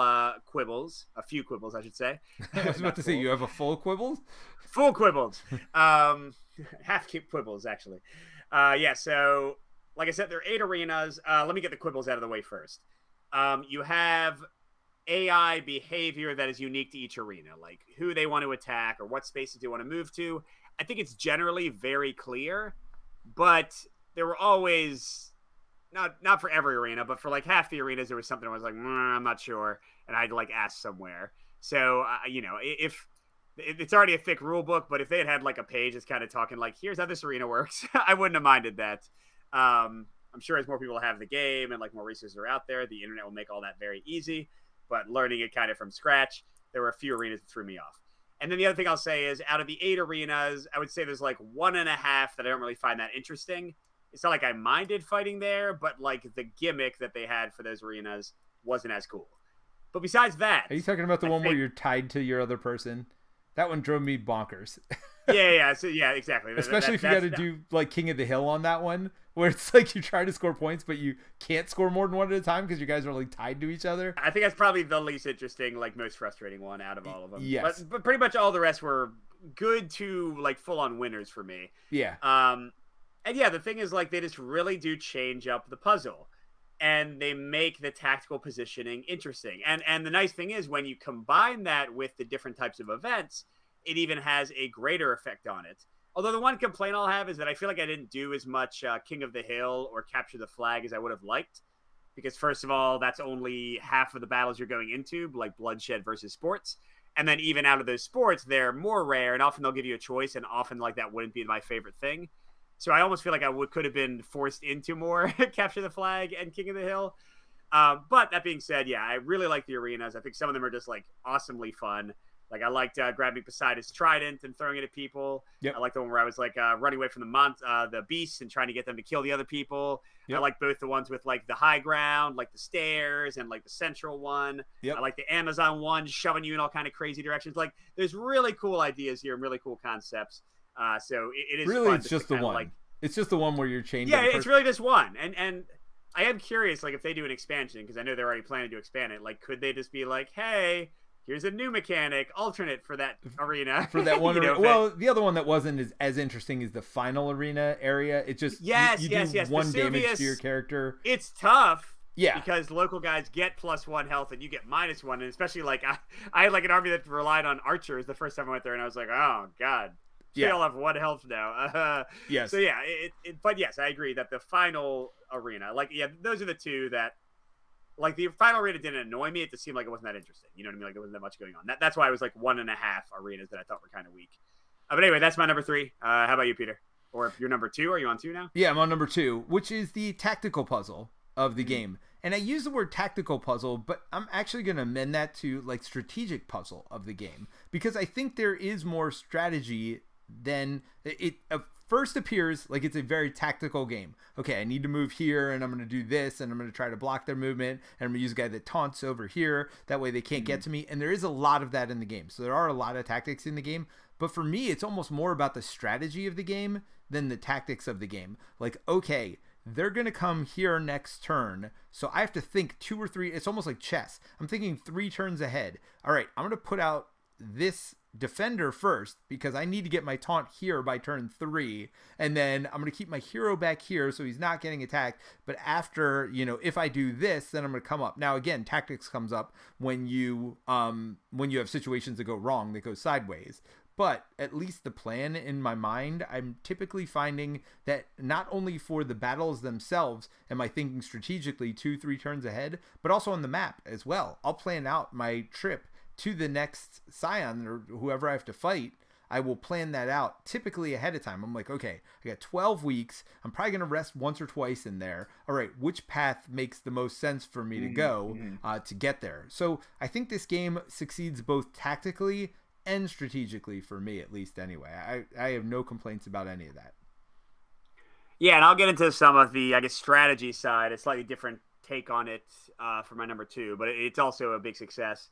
Quibbles. A few Quibbles, I should say. I was about to say, you have a full Quibbles? Full Quibbles. Half Quibbles, actually. Yeah, so like I said, there are 8 arenas. Let me get the Quibbles out of the way first. You have AI behavior that is unique to each arena, like who they want to attack or what spaces they want to move to. I think it's generally very clear, but there were always, not for every arena, but for like half the arenas, there was something I was like, I'm not sure, and I had to like ask somewhere. So, if it's already a thick rule book, but if they had like a page that's kind of talking like, here's how this arena works, I wouldn't have minded that. I'm sure as more people have the game and like more resources are out there, the internet will make all that very easy, but learning it kind of from scratch, there were a few arenas that threw me off. And then the other thing I'll say is, out of the 8 arenas, I would say there's like 1.5 that I don't really find that interesting. It's not like I minded fighting there, but like the gimmick that they had for those arenas wasn't as cool. But besides that... Are you talking about the one where you're tied to your other person? That one drove me bonkers. Yeah, exactly. Especially if you got to do like King of the Hill on that one, where it's like you try to score points, but you can't score more than one at a time because you guys are like tied to each other. I think that's probably the least interesting, like most frustrating one out of all of them. Yes. But pretty much all the rest were good to like full-on winners for me. Yeah. And yeah, the thing is like they just really do change up the puzzle. and they make the tactical positioning interesting. And the nice thing is when you combine that with the different types of events, it even has a greater effect on it. Although the one complaint I'll have is that I feel like I didn't do as much King of the Hill or Capture the Flag as I would have liked. Because first of all, that's only half of the battles you're going into, like bloodshed versus sports. And then even out of those sports, they're more rare, and often they'll give you a choice, and often like that wouldn't be my favorite thing. So I almost feel like I could have been forced into more Capture the Flag and King of the Hill. But that being said, yeah, I really like the arenas. I think some of them are just like awesomely fun. Like I liked grabbing Poseidon's trident and throwing it at people. Yep. I like the one where I was like running away from the beasts and trying to get them to kill the other people. Yep. I like both the ones with like the high ground, like the stairs, and like the central one. Yep. I like the Amazon one, shoving you in all kind of crazy directions. Like there's really cool ideas here and really cool concepts. So it is really fun it's just the one. Like, it's just the one where you're changing. Yeah, it's really just one. And I am curious, like if they do an expansion, because I know they're already planning to expand it. Like, could they just be like, hey, here's a new mechanic, alternate for that arena. For that one arena. Well, the other one that wasn't as interesting is the final arena area. It just you do one damage to your character. It's tough. Yeah. Because local guys get +1 health and you get -1. And especially like I had like an army that relied on archers the first time I went there, and I was like, oh God. They all have 1 health now. Yes. So yeah, but yes, I agree that the final arena, like, yeah, those are the two that, like, the final arena didn't annoy me. It just seemed like it wasn't that interesting. You know what I mean? Like, there wasn't that much going on. That's why I was like 1.5 arenas that I thought were kind of weak. But anyway, that's my number 3. How about you, Peter? Or if you're number 2, are you on 2 now? Yeah, I'm on number 2, which is the tactical puzzle of the game. And I use the word tactical puzzle, but I'm actually going to amend that to like strategic puzzle of the game, because I think there is more strategy than it first appears. Like, it's a very tactical game. Okay, I need to move here, and I'm going to do this, and I'm going to try to block their movement, and I'm going to use a guy that taunts over here. That way they can't get to me. And there is a lot of that in the game. So there are a lot of tactics in the game. But for me, it's almost more about the strategy of the game than the tactics of the game. Like, okay, they're going to come here next turn, so I have to think 2 or 3. It's almost like chess. I'm thinking 3 turns ahead. All right, I'm going to put out this defender first because I need to get my taunt here by turn 3, and then I'm going to keep my hero back here so he's not getting attacked. But after, if I do this, then I'm going to come up. Now again, tactics comes up when you have situations that go wrong, that go sideways. But at least the plan in my mind, I'm typically finding that not only for the battles themselves am I thinking strategically 2-3 turns ahead, but also on the map as well. I'll plan out my trip to the next Scion or whoever I have to fight. I will plan that out typically ahead of time. I'm like, okay, I got 12 weeks. I'm probably going to rest once or twice in there. All right, which path makes the most sense for me to go to get there? So I think this game succeeds both tactically and strategically, for me at least anyway. I have no complaints about any of that. Yeah, and I'll get into some of the, I guess, strategy side, a slightly different take on it for my number 2, but it's also a big success.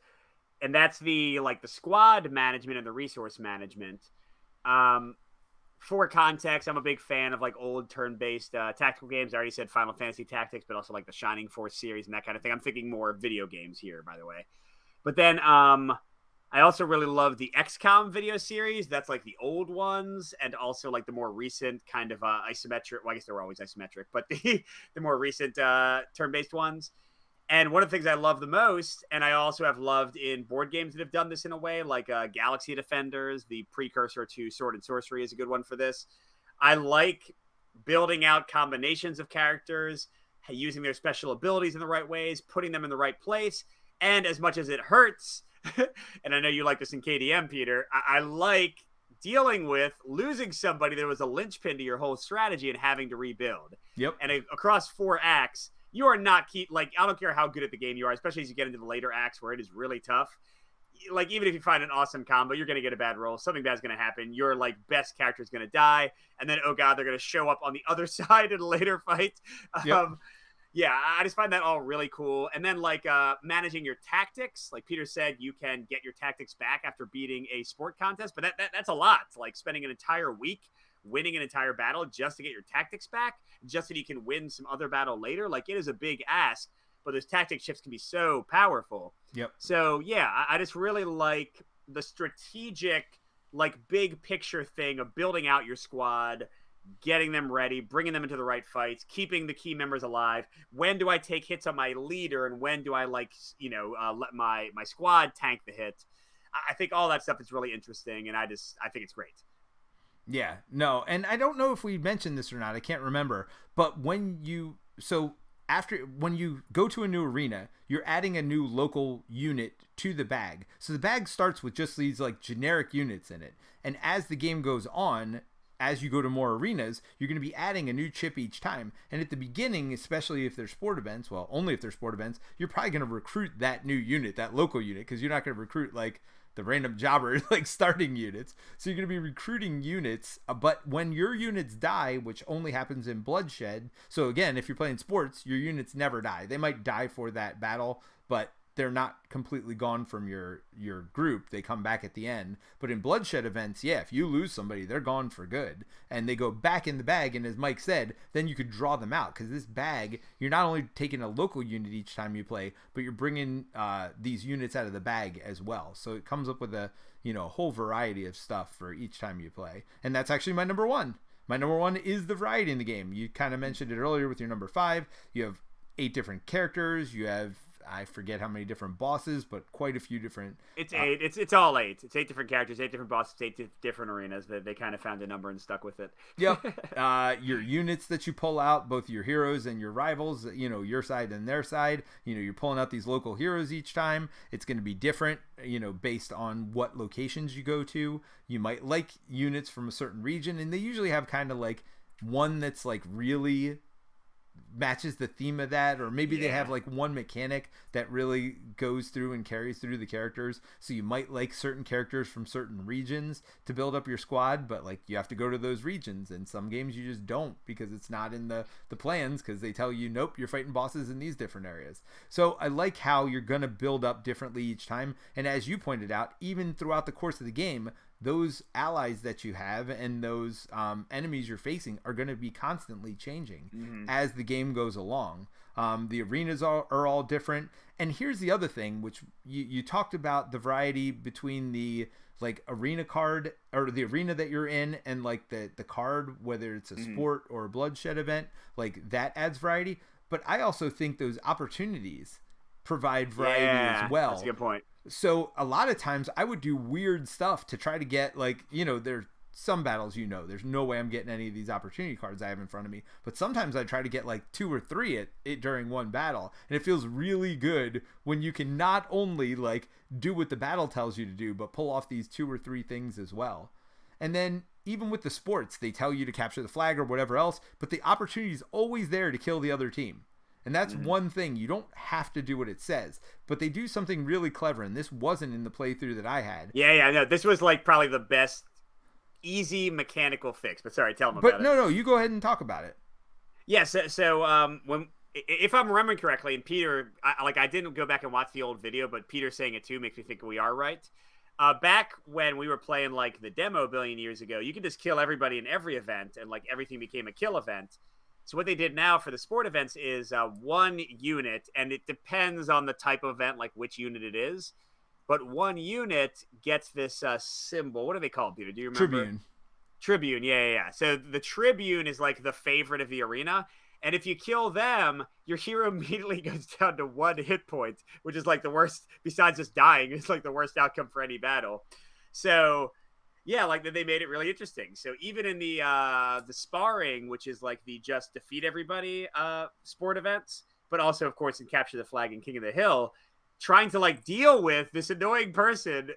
And that's the squad management and the resource management. For context, I'm a big fan of like old turn-based tactical games. I already said Final Fantasy Tactics, but also like the Shining Force series and that kind of thing. I'm thinking more video games here, by the way. But then I also really love the XCOM video series. That's like the old ones, and also like the more recent kind of isometric. Well, I guess they were always isometric, but the more recent turn-based ones. And one of the things I love the most, and I also have loved in board games that have done this in a way, like Galaxy Defenders, the precursor to Sword and Sorcery, is a good one for this. I like building out combinations of characters, using their special abilities in the right ways, putting them in the right place, and as much as it hurts, and I know you like this in KDM, Peter, I like dealing with losing somebody that was a linchpin to your whole strategy and having to rebuild. Yep. And across 4 acts, you are not I don't care how good at the game you are, especially as you get into the later acts where it is really tough. Like, even if you find an awesome combo, you're going to get a bad roll. Something bad's going to happen. Your best character is going to die. And then, oh God, they're going to show up on the other side in a later fight. Yep. Yeah, I just find that all really cool. And then managing your tactics, like Peter said, you can get your tactics back after beating a sport contest, but that's a lot. Like spending an entire week winning an entire battle just to get your tactics back, just so you can win some other battle later. Like, it is a big ask, but those tactic shifts can be so powerful. Yep. So yeah, I just really like the strategic, big picture thing of building out your squad getting them ready, bringing them into the right fights, keeping the key members alive. When do I take hits on my leader, and when do I let my squad tank the hit? I think all that stuff is really interesting, and I think it's great. Yeah, no, and I don't know if we mentioned this or not. I can't remember, but when you go to a new arena, you're adding a new local unit to the bag. So the bag starts with just these like generic units in it, and as the game goes on, as you go to more arenas, you're going to be adding a new chip each time. And at the beginning, especially if there's sport events, well, only if there's sport events, you're probably going to recruit that new unit, that local unit, because you're not going to recruit like the random jobber like starting units. So you're going to be recruiting units, but when your units die, which only happens in bloodshed. So again, if you're playing sports, your units never die. They might die for that battle, but they're not completely gone from your group. They come back at the end. But in bloodshed events, yeah, if you lose somebody, they're gone for good. And they go back in the bag, and as Mike said, then you could draw them out. Because this bag, you're not only taking a local unit each time you play, but you're bringing these units out of the bag as well. So it comes up with a whole variety of stuff for each time you play. And that's actually my number one. My number one is the variety in the game. You kind of mentioned it earlier with your number 5. You have 8 different characters. You have, I forget how many different bosses, but quite a few different. It's 8. It's all 8. It's 8 different characters, 8 different bosses, 8 different arenas. They kind of found a number and stuck with it. Yep. Your units that you pull out, both your heroes and your rivals, your side and their side. You're pulling out these local heroes each time. It's going to be different, based on what locations you go to. You might like units from a certain region, and they usually have kind of like one that's like really matches the theme of that, or maybe they have like one mechanic that really goes through and carries through the characters. So you might like certain characters from certain regions to build up your squad, but like you have to go to those regions, and some games you just don't because it's not in the plans, because they tell you, nope, you're fighting bosses in these different areas. So I like how you're gonna build up differently each time, and as you pointed out, even throughout the course of the game, those allies that you have and those enemies you're facing are going to be constantly changing as the game goes along. The arenas are all different. And here's the other thing, which you talked about the variety between the like arena card, or the arena that you're in, and like the card, whether it's a sport or a bloodshed event, like that adds variety. But I also think those opportunities provide variety as well. That's a good point. So a lot of times I would do weird stuff to try to get, like, there's some battles, there's no way I'm getting any of these opportunity cards I have in front of me. But sometimes I try to get like 2 or 3 at it during one battle. And it feels really good when you can not only like do what the battle tells you to do, but pull off these 2 or 3 things as well. And then even with the sports, they tell you to capture the flag or whatever else, but the opportunity is always there to kill the other team. And that's one thing. You don't have to do what it says, but they do something really clever, and this wasn't in the playthrough that I had. Yeah, no, this was like probably the best easy mechanical fix. But sorry, tell them about it. No, you go ahead and talk about it. Yeah, so when, if I'm remembering correctly, and Peter, I didn't go back and watch the old video, but Peter saying it too makes me think we are right. Back when we were playing like the demo a billion years ago, you could just kill everybody in every event, and like everything became a kill event. So what they did now for the sport events is 1 unit, and it depends on the type of event, like which unit it is. But 1 unit gets this symbol. What do they call it, Peter? Do you remember? Tribune, yeah. So the Tribune is like the favorite of the arena. And if you kill them, your hero immediately goes down to 1 hit point, which is like the worst, besides just dying, it's like the worst outcome for any battle. So yeah, like they made it really interesting. So even in the sparring, which is like the just defeat everybody sport events, but also of course in Capture the Flag and King of the Hill, trying to like deal with this annoying person.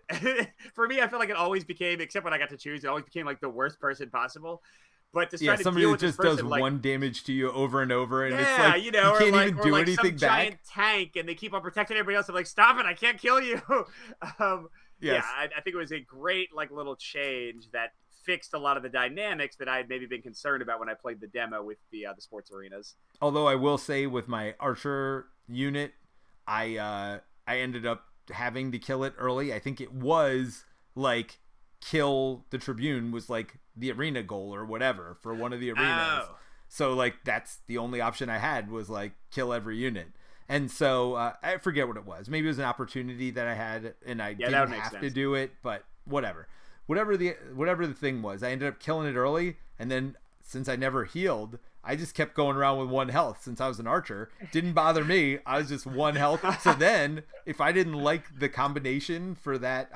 For me, I feel like it always became, except when I got to choose, it always became like the worst person possible. But to try to somebody deal that with just this person, does like, 1 damage to you over and over, and it's yeah, like you can't even do anything some back. Giant tank, and they keep on protecting everybody else. I'm like, stop it! I can't kill you. Yes. Yeah, I think it was a great like little change that fixed a lot of the dynamics that I had maybe been concerned about when I played the demo with the sports arenas. Although I will say, with my archer unit, I ended up having to kill it early. I think it was like kill the Tribune was like the arena goal or whatever for one of the arenas. Oh. So like that's the only option I had, was like kill every unit. And so I forget what it was. Maybe it was an opportunity that I had, and I didn't have to do it, but whatever the thing was, I ended up killing it early, and then since I never healed, I just kept going around with 1 health since I was an archer. Didn't bother me. I was just 1 health. So then, if I didn't like the combination for that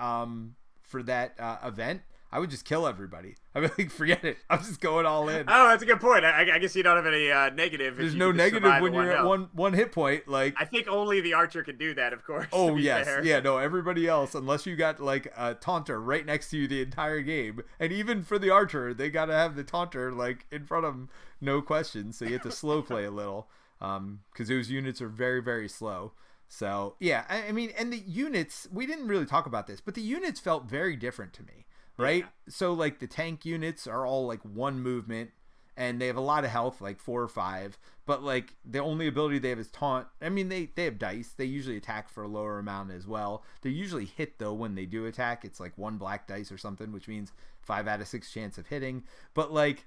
event, I would just kill everybody. I mean, like, forget it. I'm just going all in. Oh, that's a good point. I guess you don't have any negative. There's no negative when you're at one hit point. Like, I think only the archer can do that, of course. Oh, yes. Fair. Yeah, no, everybody else, unless you got, like, a taunter right next to you the entire game. And even for the archer, they got to have the taunter, like, in front of them, no question. So you have to slow play a little, because those units are very, very slow. So, yeah, I mean, and the units, we didn't really talk about this, but the units felt very different to me. Right? Yeah. So, like, the tank units are all, like, 1 movement, and they have a lot of health, like 4 or 5, but, like, the only ability they have is taunt. I mean, they have dice. They usually attack for a lower amount as well. They usually hit, though, when they do attack. It's, like, 1 black dice or something, which means 5 out of 6 chance of hitting. But, like,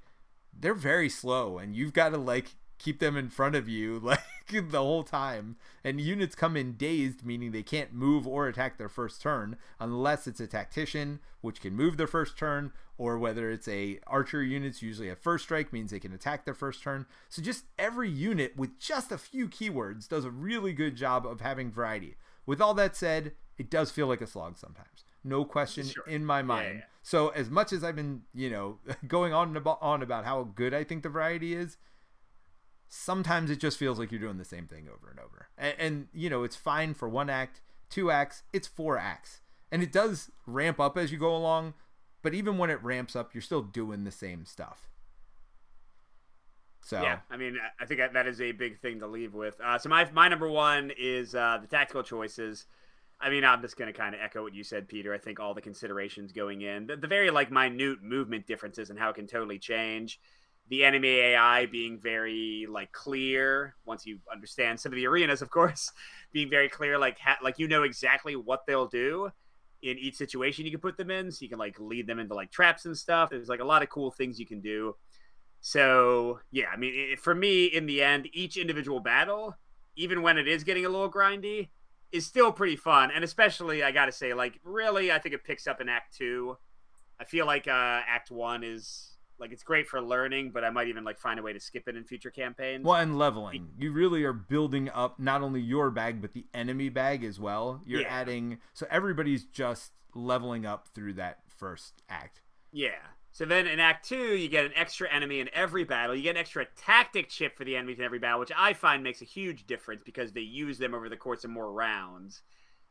they're very slow, and you've got to, like, keep them in front of you, like, the whole time. And units come in dazed, meaning they can't move or attack their first turn unless it's a tactician, which can move their first turn, or whether it's a archer units usually have first strike, means they can attack their first turn. So just every unit with just a few keywords does a really good job of having variety. With all that said, it does feel like a slog sometimes. No question in my mind. Yeah. So as much as I've been, going on about how good I think the variety is, sometimes it just feels like you're doing the same thing over and over. And it's fine for 1 act, 2 acts, it's 4 acts. And it does ramp up as you go along, but even when it ramps up, you're still doing the same stuff. So yeah, I mean, I think that is a big thing to leave with. So my number 1 is the tactical choices. I mean, I'm just going to kind of echo what you said, Peter. I think all the considerations going in, the very, like, minute movement differences and how it can totally change. The enemy AI being very, like, clear once you understand some of the arenas, of course, being very clear, like exactly what they'll do in each situation you can put them in. So you can, like, lead them into, like, traps and stuff. There's, like, a lot of cool things you can do. So yeah, I mean, for me, in the end, each individual battle, even when it is getting a little grindy, is still pretty fun. And especially, I got to say, like, really, I think it picks up in Act 2. I feel like Act 1 is... like, it's great for learning, but I might even, like, find a way to skip it in future campaigns. Well, and leveling. You really are building up not only your bag, but the enemy bag as well. You're adding... so everybody's just leveling up through that first act. Yeah. So then in Act 2, you get an extra enemy in every battle. You get an extra tactic chip for the enemies in every battle, which I find makes a huge difference because they use them over the course of more rounds.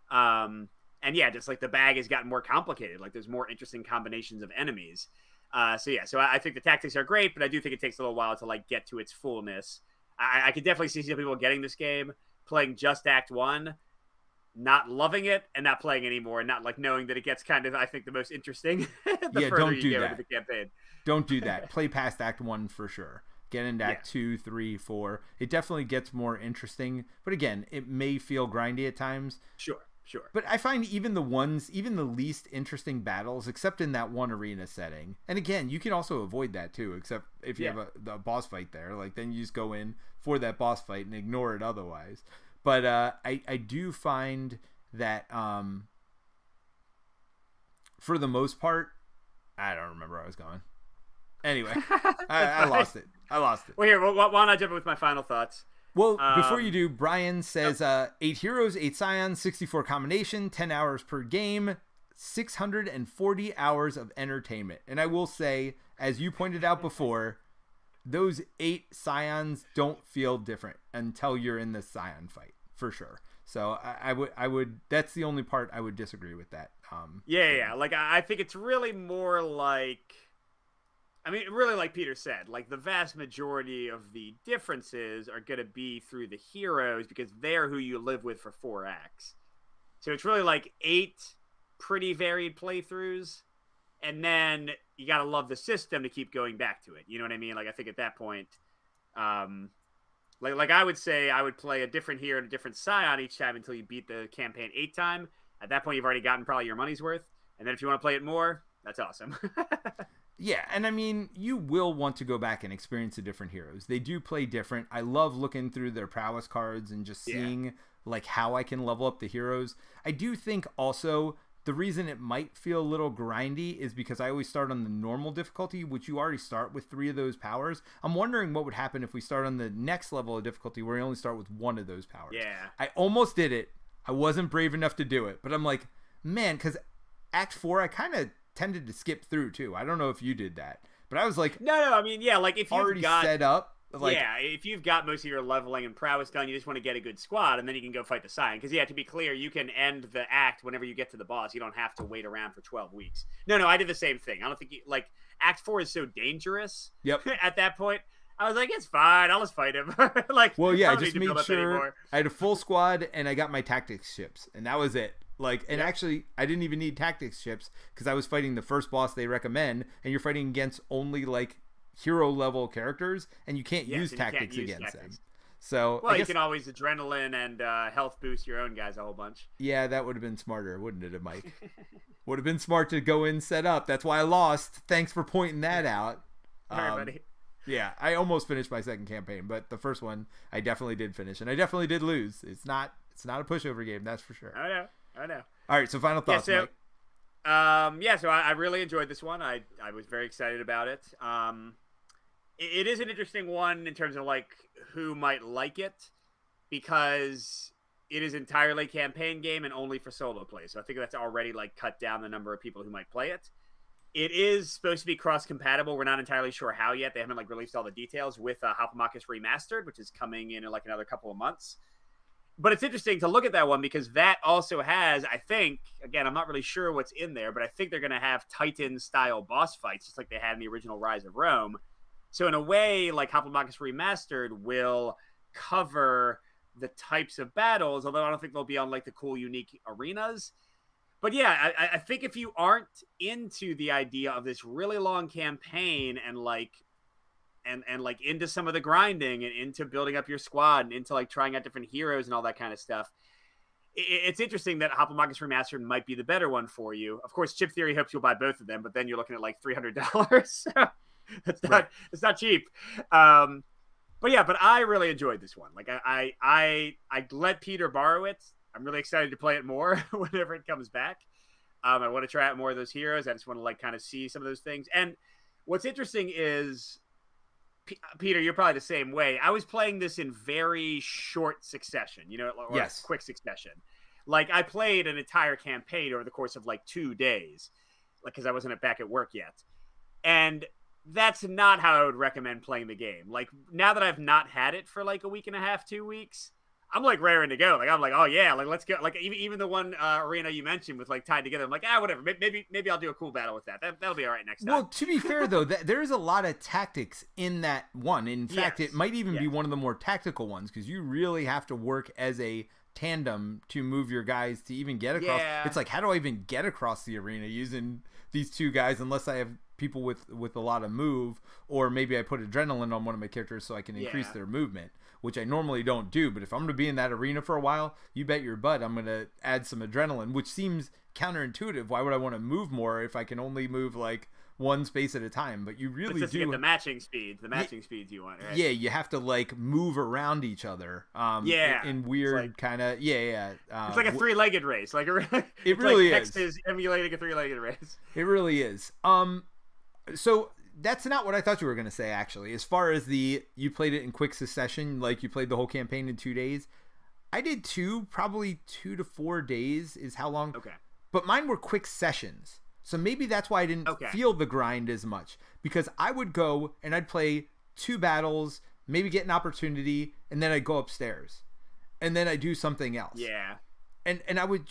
And yeah, just, like, the bag has gotten more complicated. Like, there's more interesting combinations of enemies. So I think the tactics are great, but I do think it takes a little while to, like, get to its fullness. I could definitely see some people getting this game, playing just Act 1, not loving it, and not playing anymore, and not, like, knowing that it gets kind of, I think, the most interesting the further you get with the campaign. Don't do that. Play past Act 1 for sure. Get into Act 2, 3, 4. It definitely gets more interesting, but again, it may feel grindy at times. Sure. But I find even the least interesting battles, except in that one arena setting. And again, you can also avoid that too, except if you have a boss fight there. Like, then you just go in for that boss fight and ignore it otherwise. But I do find that for the most part, I don't remember where I was going. Anyway, I lost it. Well, here, why don't I jump in with my final thoughts? Well, before you do, Brian says 8 heroes, 8 scions, 64 combination, 10 hours per game, 640 hours of entertainment. And I will say, as you pointed out before, those 8 scions don't feel different until you're in the scion fight, for sure. So I would that's the only part I would disagree with that. Yeah. Like, I think it's really more like... I mean, really, like Peter said, like, the vast majority of the differences are going to be through the heroes because they're who you live with for 4 acts. So it's really like 8 pretty varied playthroughs, and then you got to love the system to keep going back to it. You know what I mean? Like, I think at that point, like I would say I would play a different hero and a different scion each time until you beat the campaign 8 times. At that point, you've already gotten probably your money's worth. And then if you want to play it more, that's awesome. Yeah, and I mean, you will want to go back and experience the different heroes. They do play different. I love looking through their prowess cards and just seeing like how I can level up the heroes. I do think also the reason it might feel a little grindy is because I always start on the normal difficulty, which you already start with 3 of those powers. I'm wondering what would happen if we start on the next level of difficulty where you only start with 1 of those powers. Yeah. I almost did it. I wasn't brave enough to do it, but I'm like, man, because Act 4, I kind of tended to skip through too. I don't know if you did that, but I was like, no, I mean, yeah, like if you've already got set up. Like, yeah, if you've got most of your leveling and prowess done, you just want to get a good squad, and then you can go fight the Scion. Because, yeah, to be clear, you can end the act whenever you get to the boss. You don't have to wait around for 12 weeks. No, I did the same thing. I don't think, like, Act 4 is so dangerous at that point. I was like, it's fine. I'll just fight him. Like, well, yeah, I I just made sure I had a full squad, and I got my tactics ships, and that was it. Like, and actually, I didn't even need tactics ships because I was fighting the first boss they recommend, and you're fighting against only, like, hero level characters, and you can't use tactics against them. So well, you can always adrenaline and health boost your own guys a whole bunch. Yeah, that would have been smarter, wouldn't it, Mike? Would have been smart to go in set up. That's why I lost. Thanks for pointing that out. Everybody. Yeah, I almost finished my second campaign, but the first one I definitely did finish, and I definitely did lose. It's not a pushover game, that's for sure. I know. All right, so final thoughts, Mike. So I really enjoyed this one. I was very excited about it. It is an interesting one in terms of like who might like it, because it is entirely campaign game and only for solo play. So I think that's already like cut down the number of people who might play it. It is supposed to be cross compatible. We're not entirely sure how yet. They haven't like released all the details with Hoplomachus Remastered, which is coming in like another couple of months. But it's interesting to look at that one because that also has, I think, again, I'm not really sure what's in there, but I think they're going to have Titan-style boss fights, just like they had in the original Rise of Rome. So in a way, like Hoplomachus Remastered will cover the types of battles, although I don't think they'll be on like the cool, unique arenas. But yeah, I think if you aren't into the idea of this really long campaign and like into some of the grinding and into building up your squad and into like trying out different heroes and all that kind of stuff, it's interesting that Hoplomachus Remastered might be the better one for you. Of course, Chip Theory hopes you'll buy both of them, but then you're looking at like $300. It's not cheap. But I really enjoyed this one. Like I let Peter borrow it. I'm really excited to play it more whenever it comes back. I want to try out more of those heroes. I just want to like kind of see some of those things. And what's interesting is, Peter, you're probably the same way. I was playing this in very short succession, or quick succession. Like I played an entire campaign over the course of like 2 days, like because I wasn't back at work yet. And that's not how I would recommend playing the game. Like now that I've not had it for like a week and a half, 2 weeks, I'm like raring to go. Like I'm like, oh yeah, like let's go. Like even the one arena you mentioned with like tied together, I'm like, whatever. Maybe I'll do a cool battle with that. That'll be all right next time. Well, to be fair though, there is a lot of tactics in that one. In fact, it might even be one of the more tactical ones because you really have to work as a tandem to move your guys to even get across. Yeah. It's like, how do I even get across the arena using these 2 guys unless I have people with a lot of move, or maybe I put adrenaline on one of my characters so I can increase their movement, which I normally don't do. But if I'm going to be in that arena for a while, you bet your butt I'm going to add some adrenaline, which seems counterintuitive. Why would I want to move more if I can only move like one space at a time? But you really just do to get the matching speeds you want, right? Yeah, you have to like move around each other. In weird like, kind of it's like a 3-legged race. Like it really like is emulating a 3-legged race. It really is. So that's not what I thought you were going to say, actually. As far as you played it in quick succession, like you played the whole campaign in 2 days. I did probably 2 to 4 days is how long. Okay. But mine were quick sessions. So maybe that's why I didn't feel the grind as much. Because I would go and I'd play 2 battles, maybe get an opportunity, and then I'd go upstairs. And then I'd do something else. Yeah. And I would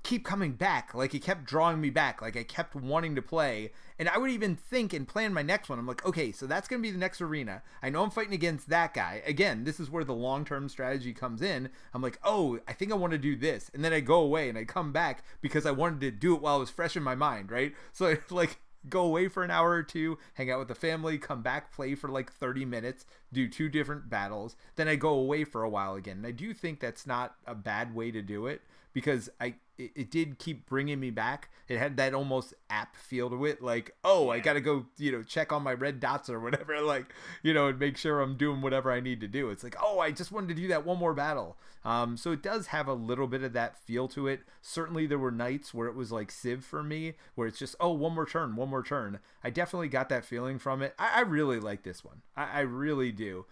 keep coming back. Like it kept drawing me back. Like I kept wanting to play. And I would even think and plan my next one. I'm like, okay, so that's going to be the next arena. I know I'm fighting against that guy. Again, this is where the long-term strategy comes in. I'm like, oh, I think I want to do this. And then I go away and I come back because I wanted to do it while it was fresh in my mind, right? So I like go away for an hour or 2, hang out with the family, come back, play for like 30 minutes, do 2 different battles, then I go away for a while again. And I do think that's not a bad way to do it, because it did keep bringing me back. It had that almost app feel to it, like, oh, I gotta go, check on my red dots or whatever, like, and make sure I'm doing whatever I need to do. It's like, oh, I just wanted to do that one more battle. So it does have a little bit of that feel to it. Certainly there were nights where it was like Civ for me, where it's just, oh, one more turn. I definitely got that feeling from it. I really like this one. I really do.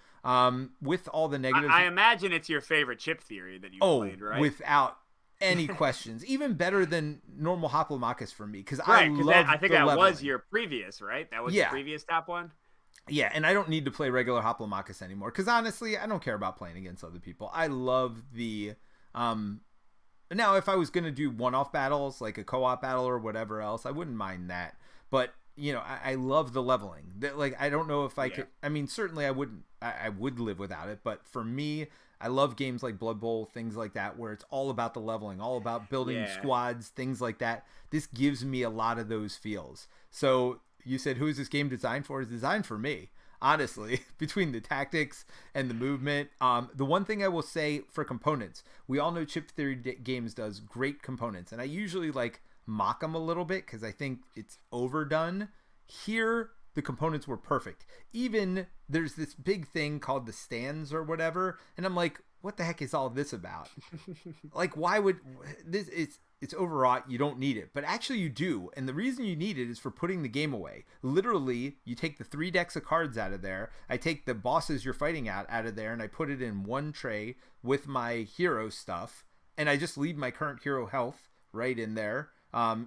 With all the negatives, I imagine it's your favorite chip theory that you played, right? Without any questions. Even better than normal Hoplomachus for me, because right, I love I think the that leveling. was your previous, right? That was the previous top one? Yeah, and I don't need to play regular Hoplomachus anymore, because honestly, I don't care about playing against other people. I love the... Now, if I was going to do one-off battles, like a co-op battle or whatever else, I wouldn't mind that. But, I love the leveling. Like, I don't know if I could... I mean, certainly I wouldn't... I would live without it, but for me... I love games like Blood Bowl, things like that, where it's all about the leveling, all about building squads, things like that. This gives me a lot of those feels. So you said, who is this game designed for? It's designed for me, honestly, between the tactics and the movement. The one thing I will say for components, we all know Chip Theory Games does great components, and I usually mock them a little bit because I think it's overdone. Here, the components were perfect. Even there's this big thing called the stands or whatever, and I'm like, what the heck is all this about? Like, why would this? It's overwrought. You don't need it, but actually you do, and the reason you need it is for putting the game away. Literally, you take the 3 decks of cards out of there. I take the bosses you're fighting out of there, and I put it in one tray with my hero stuff, and I just leave my current hero health right in there.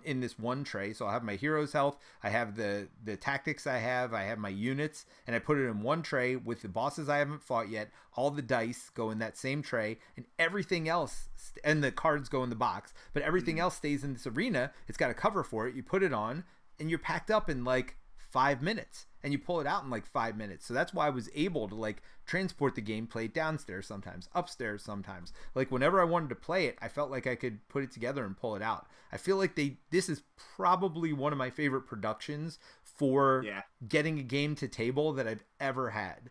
In this one tray. So I'll have my hero's health, I have the tactics I have my units, and I put it in one tray with the bosses I haven't fought yet. All the dice go in that same tray, and everything else, and the cards go in the box, but everything else stays in this arena. It's got a cover for it. You put it on, and you're packed up in 5 minutes, and you pull it out in 5 minutes. So that's why I was able to transport the game, play it downstairs sometimes, upstairs sometimes. Whenever I wanted to play it, I felt like I could put it together and pull it out. I feel like this is probably one of my favorite productions for getting a game to table that I've ever had.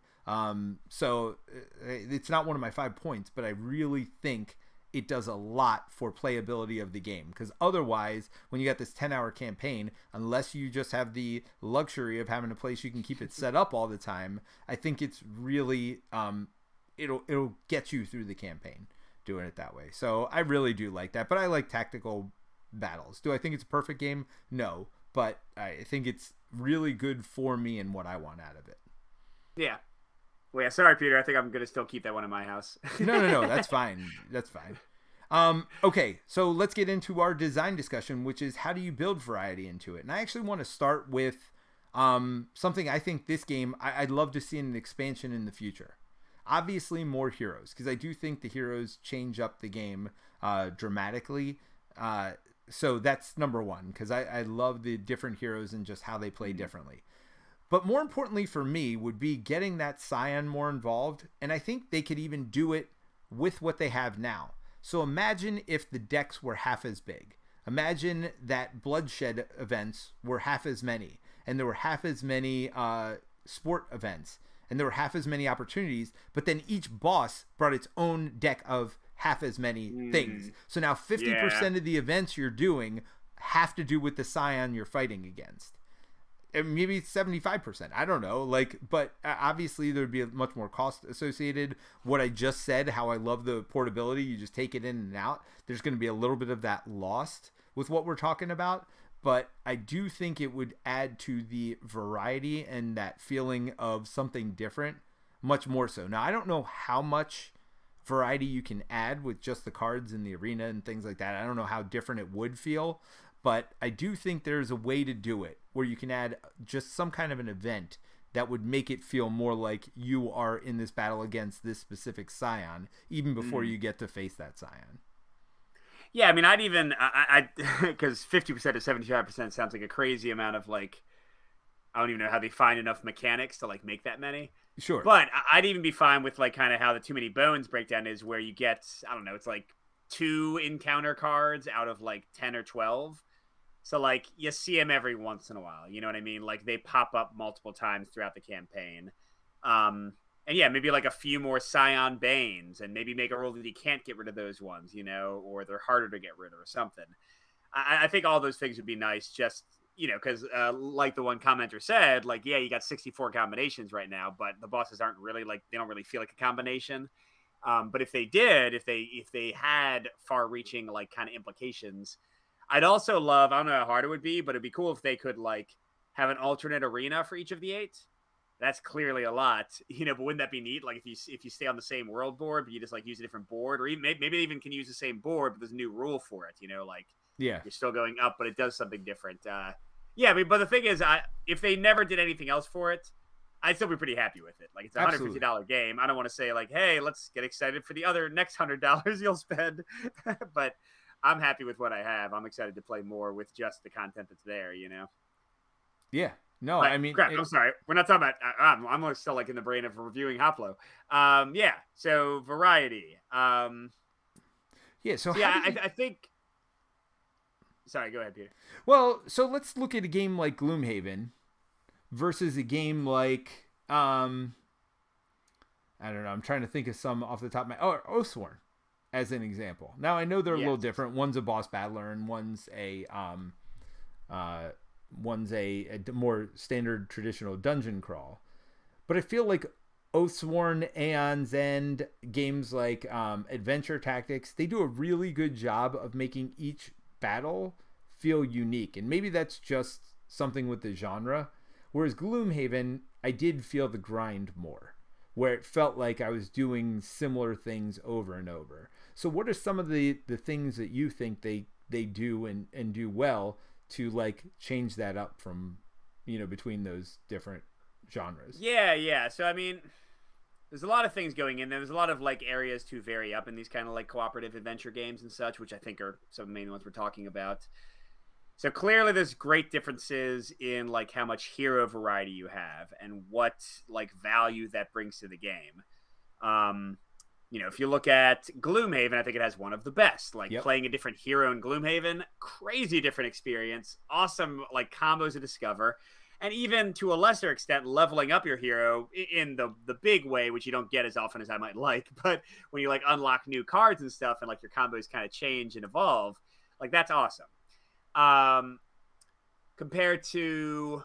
So it's not one of my 5 points, but I really think it does a lot for playability of the game, because otherwise, when you got this 10-hour campaign, unless you just have the luxury of having a place you can keep it set up all the time, I think it's really it'll get you through the campaign doing it that way. So I really do like that, but I like tactical battles. Do I think it's a perfect game? No, but I think it's really good for me and what I want out of it. Yeah. Well, yeah, sorry, Peter. I think I'm going to still keep that one in my house. No. That's fine. That's fine. Okay, so let's get into our design discussion, which is how do you build variety into it? And I actually want to start with something I think this game, I'd love to see an expansion in the future. Obviously, more heroes, because I do think the heroes change up the game dramatically. So that's number one, because I love the different heroes and just how they play differently. But more importantly for me would be getting that Scion more involved, and I think they could even do it with what they have now. So imagine if the decks were half as big. Imagine that bloodshed events were half as many, and there were half as many sport events, and there were half as many opportunities, but then each boss brought its own deck of half as many things. So now 50% of the events you're doing have to do with the Scion you're fighting against. Maybe 75%. I don't know. But obviously there would be much more cost associated. What I just said, how I love the portability, you just take it in and out. There's going to be a little bit of that lost with what we're talking about. But I do think it would add to the variety and that feeling of something different much more so. Now, I don't know how much variety you can add with just the cards in the arena and things like that. I don't know how different it would feel. But I do think there's a way to do it where you can add just some kind of an event that would make it feel more like you are in this battle against this specific Scion, even before you get to face that Scion. Yeah, I mean, I'd even, because 50% to 75% sounds like a crazy amount of I don't even know how they find enough mechanics to make that many. Sure. But I'd even be fine with kind of how the Too Many Bones breakdown is, where you get, I don't know, it's 2 encounter cards out of 10 or 12. So, you see them every once in a while. You know what I mean? They pop up multiple times throughout the campaign. And yeah, maybe like a few more Scion Banes, and maybe make a rule that you can't get rid of those ones, or they're harder to get rid of or something. I think all those things would be nice, just, because like the one commenter said, like, yeah, you got 64 combinations right now, but the bosses aren't really they don't really feel like a combination. But if they did, if they had far-reaching like kind of implications, I'd also love. I don't know how hard it would be, but it'd be cool if they could like have an alternate arena for each of the 8. That's clearly a lot, but wouldn't that be neat? Like if you stay on the same world board, but you just like use a different board, or even, maybe they even can use the same board, but there's a new rule for it. Like Yeah, you're still going up, but it does something different. Yeah, I mean, but the thing is, if they never did anything else for it, I'd still be pretty happy with it. Like it's a $150 game. I don't want to say like, hey, let's get excited for the other next $100 you'll spend, but I'm happy with what I have. I'm excited to play more with just the content that's there. Yeah. No, But, I mean, crap. I'm sorry. We're not talking about. I'm still like in the brain of reviewing Hoplo. Yeah. So variety. Yeah. So yeah, I think. Sorry. Go ahead, Peter. Well, so let's look at a game like Gloomhaven versus a game like I don't know. I'm trying to think of some off the top of my Oathsworn as an example. Now I know they're a little different. One's a boss battler and one's a more standard traditional dungeon crawl. But I feel like Oathsworn, Aeon's End, games like Adventure Tactics, they do a really good job of making each battle feel unique. And maybe that's just something with the genre. Whereas Gloomhaven, I did feel the grind more, where it felt like I was doing similar things over and over. So what are some of the things that you think they do and do well to like change that up from, between those different genres? Yeah. So I mean, there's a lot of things going in there. There's a lot of like areas to vary up in these kind of like cooperative adventure games and such, which I think are some of the main ones we're talking about. So clearly there's great differences in like how much hero variety you have and what like value that brings to the game. If you look at Gloomhaven, I think it has one of the best. Like playing a different hero in Gloomhaven, crazy different experience, awesome like combos to discover, and even to a lesser extent, leveling up your hero in the big way, which you don't get as often as I might like. But when you like unlock new cards and stuff, and like your combos kind of change and evolve, like that's awesome. Compared to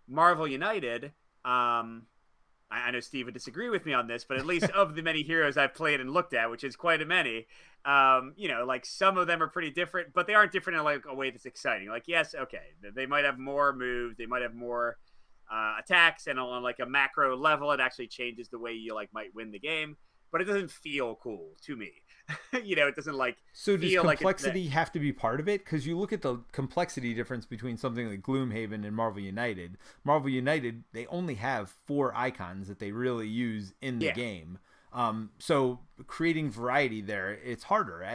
Marvel United, I know Steve would disagree with me on this, but at least of the many heroes I've played and looked at, which is quite a many, like some of them are pretty different, but they aren't different in like a way that's exciting. Like, yes, okay, they might have more moves, they might have more attacks, and on like a macro level, it actually changes the way you like might win the game, but it doesn't feel cool to me. It doesn't like. So does complexity have to be part of it? Because you look at the complexity difference between something like Gloomhaven and Marvel United. Marvel United, they only have 4 icons that they really use in the game. So creating variety there, it's harder.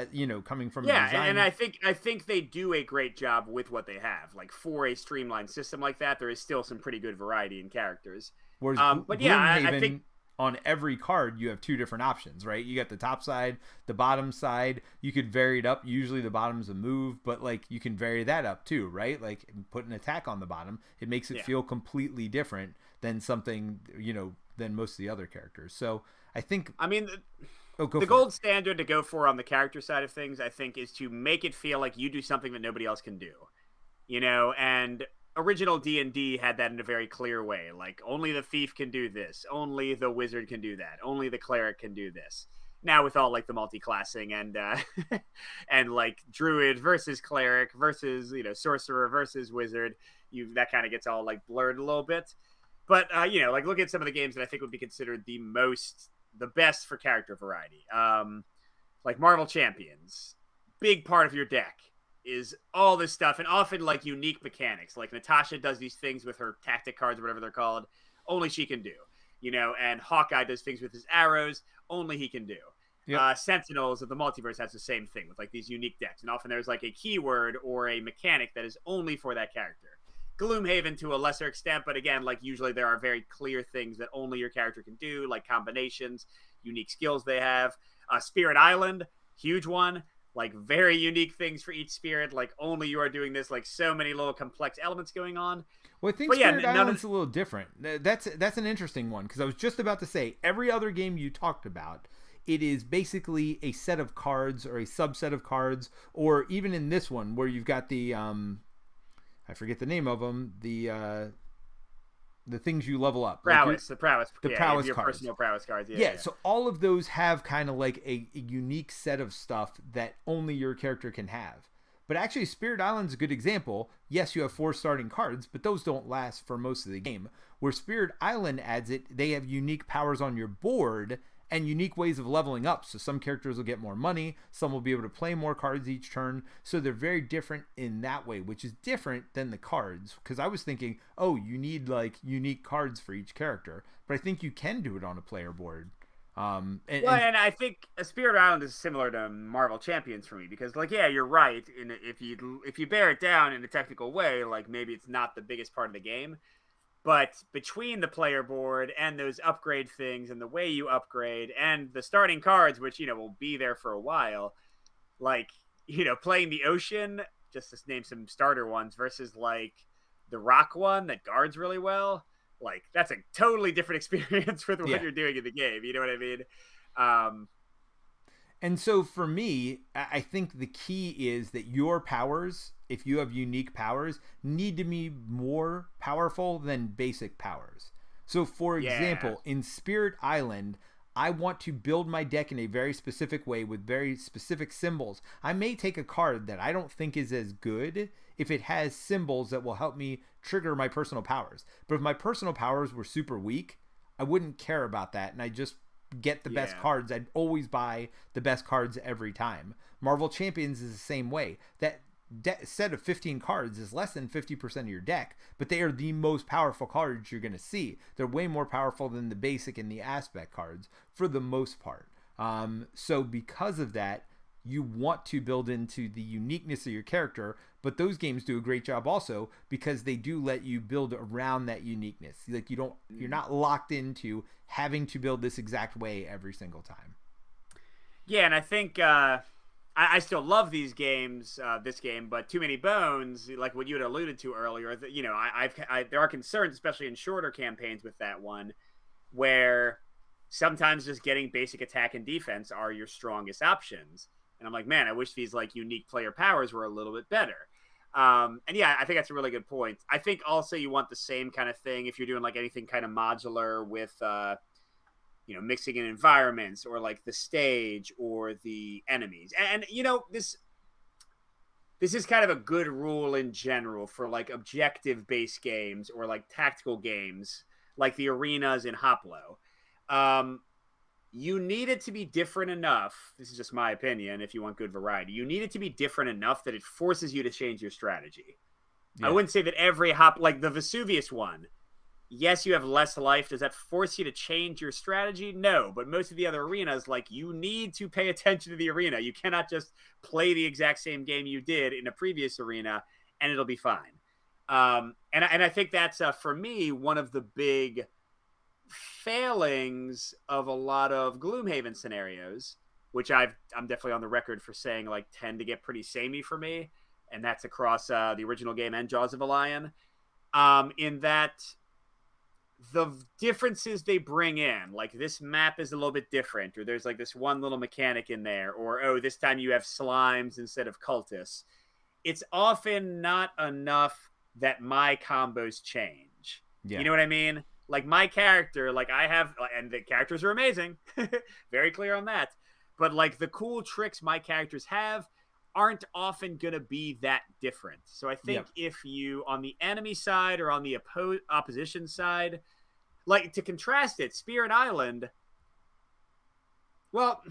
Coming from a design. And I think they do a great job with what they have. Like for a streamlined system like that, there is still some pretty good variety in characters. Whereas Gloomhaven, I think on every card you have 2 different options, right? You got the top side, the bottom side. You could vary it up. Usually the bottom's a move, but like you can vary that up too, right? Like put an attack on the bottom. It makes it feel completely different than something, than most of the other characters. So I think, the gold standard to go for on the character side of things, I think, is to make it feel like you do something that nobody else can do, and original D&D had that in a very clear way. Like, only the thief can do this. Only the wizard can do that. Only the cleric can do this. Now with all, like, the multi-classing and, and, like, druid versus cleric versus, sorcerer versus wizard, that kind of gets all, like, blurred a little bit. But, like, look at some of the games that I think would be considered the best for character variety. Like, Marvel Champions. Big part of your deck is all this stuff, and often like unique mechanics. Like Natasha does these things with her tactic cards or whatever they're called, only she can do. And Hawkeye does things with his arrows, only he can do. Sentinels of the Multiverse has the same thing with like these unique decks, and often there's like a keyword or a mechanic that is only for that character. Gloomhaven to a lesser extent, but again, like usually there are very clear things that only your character can do, like combinations, unique skills they have. Spirit Island, huge one. like very unique things for each spirit. Like only you are doing this. Like so many little complex elements going on. Well, I think But yeah, Spirit none of Island's a little different. That's an interesting one because I was just about to say every other game you talked about, it is basically a set of cards or a subset of cards, or even in this one where you've got the I forget the name of them, the things you level up, prowess, the yeah, prowess your cards. personal prowess cards. Yeah, Yeah, so all of those have kind of like a unique set of stuff that only your character can have. But actually, Spirit Island's a good example. Yes, you have 4 starting cards, but those don't last for most of the game. Where Spirit Island adds it, they have unique powers on your board and unique ways of leveling up. So some characters will get more money, some will be able to play more cards each turn. So they're very different in that way, which is different than the cards. Because I was thinking, oh, you need like unique cards for each character. But I think you can do it on a player board. And I think Spirit Island is similar to Marvel Champions for me because, like, yeah, you're right. If you bear it down in a technical way, like maybe it's not the biggest part of the game, but between the player board and those upgrade things and the way you upgrade and the starting cards, which will be there for a while, like playing the ocean, just to name some starter ones, versus like the rock one that guards really well. Like that's a totally different experience with what you're doing in the game. You know what I mean? And so for me, I think the key is that your powers, if you have unique powers, need to be more powerful than basic powers. So for example, in Spirit Island, I want to build my deck in a very specific way with very specific symbols. I may take a card that I don't think is as good if it has symbols that will help me trigger my personal powers. But if my personal powers were super weak, I wouldn't care about that, and I just get the best cards. I'd always buy the best cards every time. Marvel Champions is the same way. That set of 15 cards is less than 50% of your deck, but they are the most powerful cards you're going to see. They're way more powerful than the basic and the aspect cards for the most part. So because of that, you want to build into the uniqueness of your character, but those games do a great job also because they do let you build around that uniqueness. Like you're not locked into having to build this exact way every single time. Yeah, and I think I still love these games, this game, but Too Many Bones, like what you had alluded to earlier, that there are concerns, especially in shorter campaigns with that one, where sometimes just getting basic attack and defense are your strongest options. And I'm like, man, I wish these like unique player powers were a little bit better. And yeah, I think that's a really good point. I think also you want the same kind of thing if you're doing like anything kind of modular with, mixing in environments or like the stage or the enemies. And this is kind of a good rule in general for like objective based games or like tactical games, like the arenas in Hoplo. You need it to be different enough. This is just my opinion. If you want good variety, you need it to be different enough that it forces you to change your strategy. Yeah. I wouldn't say that every like the Vesuvius one. Yes, you have less life. Does that force you to change your strategy? No, but most of the other arenas, like you need to pay attention to the arena. You cannot just play the exact same game you did in a previous arena and it'll be fine. And I think that's for me one of the big failings of a lot of Gloomhaven scenarios, which I'm definitely on the record for saying like tend to get pretty samey for me, and that's across the original game and Jaws of a Lion. In that the differences they bring in, like this map is a little bit different, or there's like this one little mechanic in there, or this time you have slimes instead of cultists. It's often not enough that my combos change. Yeah. You know what I mean? Like my character, like I have, and the characters are amazing, very clear on that. But like the cool tricks my characters have aren't often going to be that different. So I think if you, on the enemy side or on the opposition side, like to contrast it, Spirit Island, well,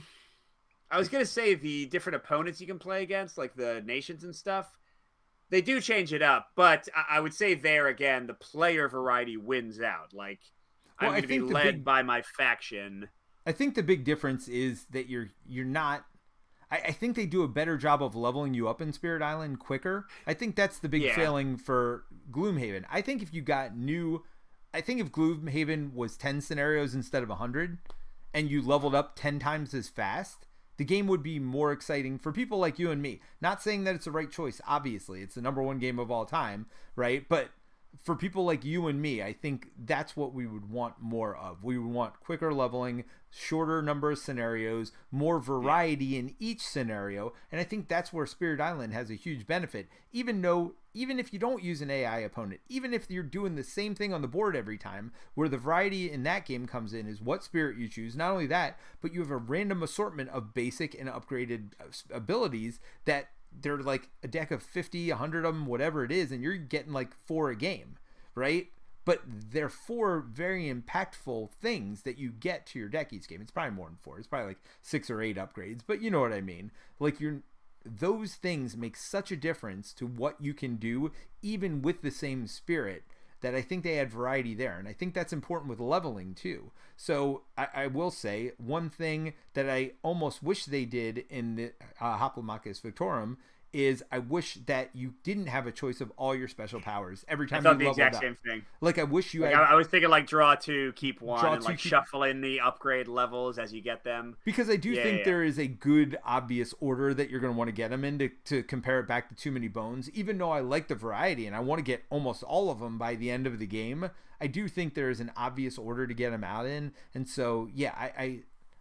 I was going to say the different opponents you can play against, like the nations and stuff, they do change it up, but I would say there again, the player variety wins out. Like, I'm going to be led by my faction. I think the big difference is that you're not. I think they do a better job of leveling you up in Spirit Island quicker. I think that's the big failing for Gloomhaven. I think if you got I think if Gloomhaven was 10 scenarios instead of 100, and you leveled up 10 times as fast, the game would be more exciting for people like you and me. Not saying that it's the right choice, obviously. It's the number one game of all time, right? But for people like you and me, I think that's what we would want more of. We would want quicker leveling, shorter number of scenarios, more variety in each scenario, and I think that's where Spirit Island has a huge benefit. Even if you don't use an AI opponent, even if you're doing the same thing on the board every time, where the variety in that game comes in is what spirit you choose. Not only that, but you have a random assortment of basic and upgraded abilities that they're like a deck of 50, 100 of them, whatever it is, and you're getting like 4 a game, right? But they're 4 very impactful things that you get to your deck each game. It's probably more than 4. It's probably like 6 or 8 upgrades, but you know what I mean. Like those things make such a difference to what you can do, even with the same spirit, that I think they add variety there. And I think that's important with leveling too. So I will say one thing that I almost wish they did in the Hoplomachus Victorum is I wish that you didn't have a choice of all your special powers every time you leveled up. I thought the exact same thing. Like I wish you had. I was thinking like draw 2, keep 1, and like shuffle in the upgrade levels as you get them. Because I do think there is a good obvious order that you're going to want to get them in to compare it back to Too Many Bones. Even though I like the variety and I want to get almost all of them by the end of the game, I do think there is an obvious order to get them out in. And so, yeah,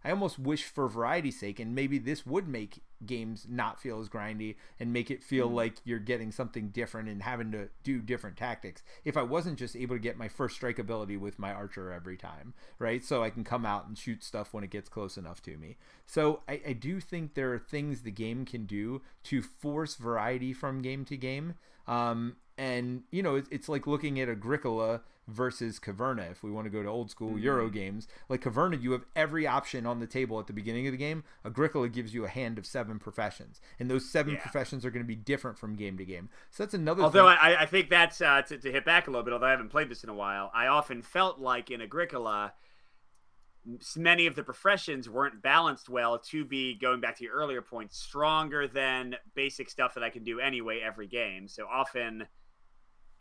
I almost wish for variety's sake, and maybe this would make games not feel as grindy and make it feel like you're getting something different and having to do different tactics. If I wasn't just able to get my first strike ability with my archer every time, right? So I can come out and shoot stuff when it gets close enough to me. So I do think there are things the game can do to force variety from game to game. And, you know, it's like looking at Agricola versus Caverna. If we want to go to old school Euro games, like Caverna, you have every option on the table at the beginning of the game. Agricola gives you a hand of 7 professions, and those 7 professions are going to be different from game to game. So that's another thing. I think that's to hit back a little bit, although I haven't played this in a while, I often felt like in Agricola, many of the professions weren't balanced well to be, going back to your earlier point, stronger than basic stuff that I can do anyway every game. So often,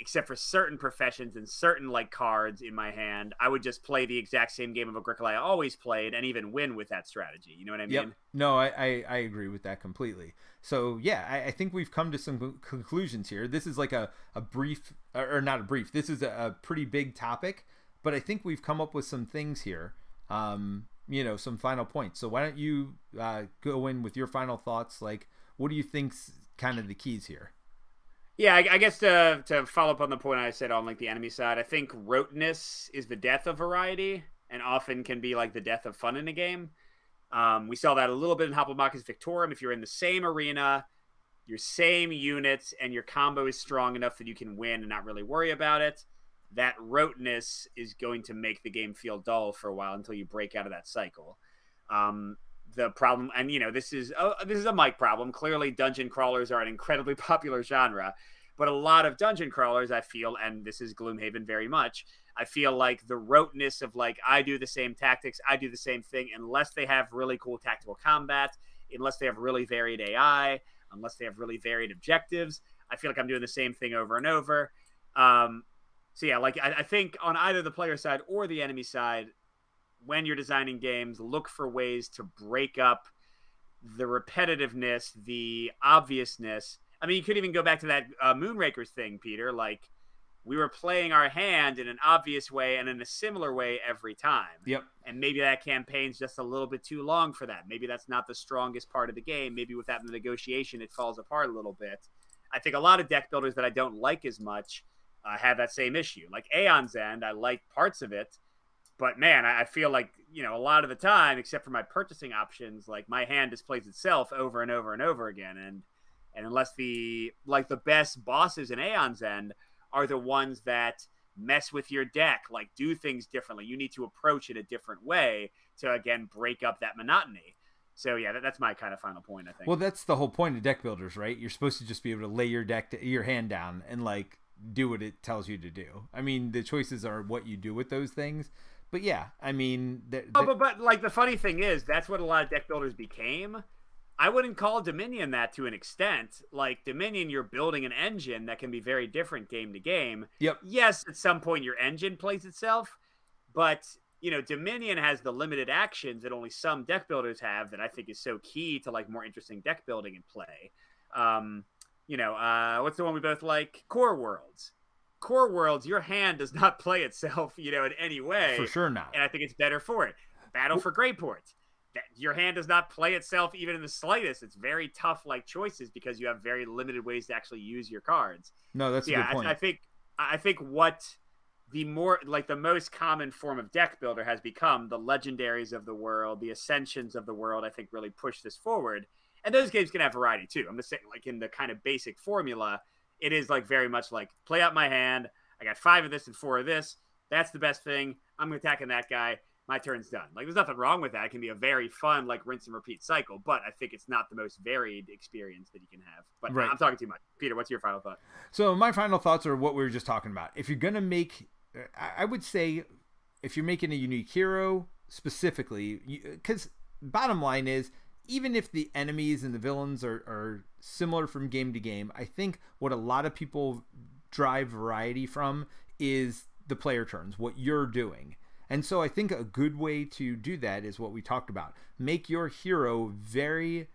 except for certain professions and certain like cards in my hand, I would just play the exact same game of Agricola I always played and even win with that strategy. You know what I mean? Yep. No, I agree with that completely. So yeah, I think we've come to some conclusions here. This is like a brief, or not a brief, this is a pretty big topic, but I think we've come up with some things here. You know, some final points. So why don't you go in with your final thoughts? Like, what do you think's kind of the keys here? Yeah, I guess to follow up on the point I said on like the enemy side, I think roteness is the death of variety and often can be like the death of fun in a game. We saw that a little bit in Hoplomachus Victorum. If you're in the same arena, your same units, and your combo is strong enough that you can win and not really worry about it, that roteness is going to make the game feel dull for a while until you break out of that cycle. The problem, and you know, this is a Mike problem. Clearly, dungeon crawlers are an incredibly popular genre, but a lot of dungeon crawlers, I feel, and this is Gloomhaven very much, I feel like the roteness of like, I do the same tactics, I do the same thing, unless they have really cool tactical combat, unless they have really varied AI, unless they have really varied objectives, I feel like I'm doing the same thing over and over. So yeah, like I think on either the player side or the enemy side, when you're designing games, look for ways to break up the repetitiveness, the obviousness. I mean, you could even go back to that Moonrakers thing, Peter. Like, we were playing our hand in an obvious way and in a similar way every time. Yep. And maybe that campaign's just a little bit too long for that. Maybe that's not the strongest part of the game. Maybe without the negotiation, it falls apart a little bit. I think a lot of deck builders that I don't like as much have that same issue. Like Aeon's End, I like parts of it, but man, I feel like, you know, a lot of the time, except for my purchasing options, like my hand displays itself over and over and over again. And unless the best bosses in Aeon's End are the ones that mess with your deck, like do things differently, you need to approach it a different way to, again, break up that monotony. So yeah, that's my kind of final point, I think. Well, that's the whole point of deck builders, right? You're supposed to just be able to lay your hand down and like do what it tells you to do. I mean, the choices are what you do with those things. But yeah, I mean... But like the funny thing is, that's what a lot of deck builders became. I wouldn't call Dominion that to an extent. Like, Dominion, you're building an engine that can be very different game to game. Yep. Yes, at some point your engine plays itself, but Dominion has the limited actions that only some deck builders have that I think is so key to like more interesting deck building and play. What's the one we both like? Core Worlds. Core Worlds, your hand does not play itself, in any way. For sure not. And I think it's better for it. Battle for Greyport. Your hand does not play itself even in the slightest. It's very tough like choices because you have very limited ways to actually use your cards. No, that's a good point. I think what the most common form of deck builder has become the legendaries of the world, the ascensions of the world, I think really push this forward. And those games can have variety too. I'm just saying, like in the kind of basic formula, it is like very much like play out my hand. I got 5 of this and 4 of this. That's the best thing. I'm attacking that guy. My turn's done. Like, there's nothing wrong with that. It can be a very fun, like, rinse and repeat cycle, but I think it's not the most varied experience that you can have. But right. I'm talking too much. Peter, what's your final thought? So my final thoughts are what we were just talking about. If you're going to make, I would say, if you're making a unique hero specifically, because bottom line is, even if the enemies and the villains are similar from game to game, I think what a lot of people drive variety from is the player turns, what you're doing. And so I think a good way to do that is what we talked about. Make your hero very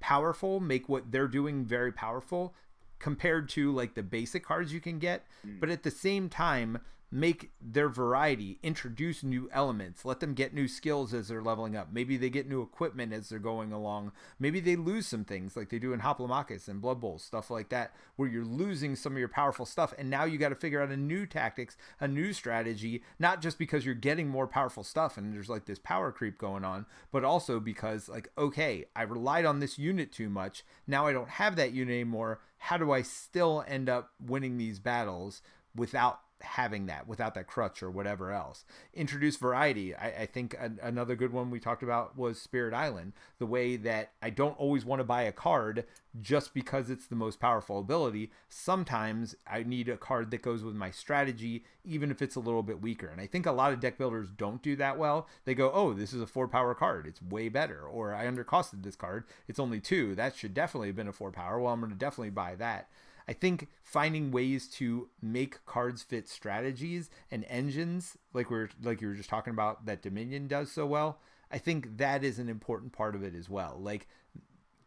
powerful, make what they're doing very powerful compared to like the basic cards you can get. But at the same time, make their variety, introduce new elements, let them get new skills as they're leveling up. Maybe they get new equipment as they're going along. Maybe they lose some things like they do in Hoplomachus and Blood Bowl, stuff like that, where you're losing some of your powerful stuff. And now you got to figure out a new tactics, a new strategy, not just because you're getting more powerful stuff and there's like this power creep going on, but also because like, okay, I relied on this unit too much. Now I don't have that unit anymore. How do I still end up winning these battles without having that, without that crutch or whatever else? Introduce variety. I think another good one we talked about was Spirit Island, the way that I don't always want to buy a card just because it's the most powerful ability. Sometimes I need a card that goes with my strategy, even if it's a little bit weaker. And I think a lot of deck builders don't do that well. They go, oh, this is a 4 power card, it's way better, or I undercosted this card, it's only 2, that should definitely have been a 4 power, well, I'm going to definitely buy that. I think finding ways to make cards fit strategies and engines, like you were just talking about, that Dominion does so well, I think that is an important part of it as well. Like,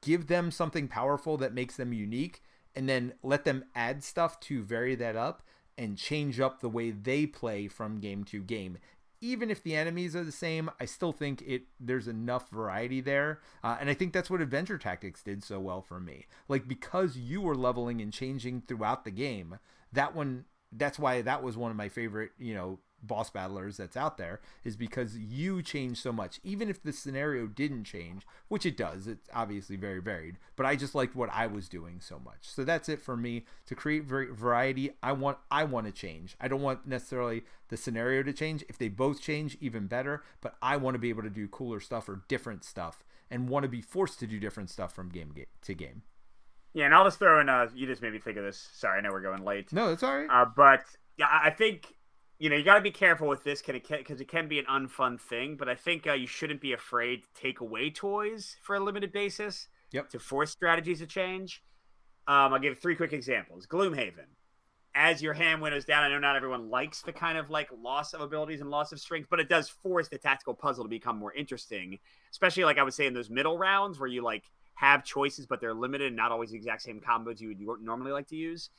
give them something powerful that makes them unique, and then let them add stuff to vary that up and change up the way they play from game to game. Even if the enemies are the same, I still think there's enough variety there. And I think that's what Adventure Tactics did so well for me. Like, because you were leveling and changing throughout the game, that's why that was one of my favorite, boss battlers that's out there, is because you change so much. Even if the scenario didn't change, which it does, it's obviously very varied, but I just liked what I was doing so much. So that's it for me. To create variety, I want to change. I don't want necessarily the scenario to change. If they both change, even better, but I want to be able to do cooler stuff or different stuff, and want to be forced to do different stuff from game to game. Yeah, and I'll just throw in, you just made me think of this. Sorry, I know we're going late. No, that's all right. But yeah, I think, you got to be careful with this because it can be an unfun thing. But I think you shouldn't be afraid to take away toys for a limited basis. Yep. To force strategies to change. I'll give 3 quick examples. Gloomhaven. As your hand winnows down, I know not everyone likes the kind of like loss of abilities and loss of strength, but it does force the tactical puzzle to become more interesting. Especially, like I would say, in those middle rounds where you like have choices, but they're limited and not always the exact same combos you would normally like to use.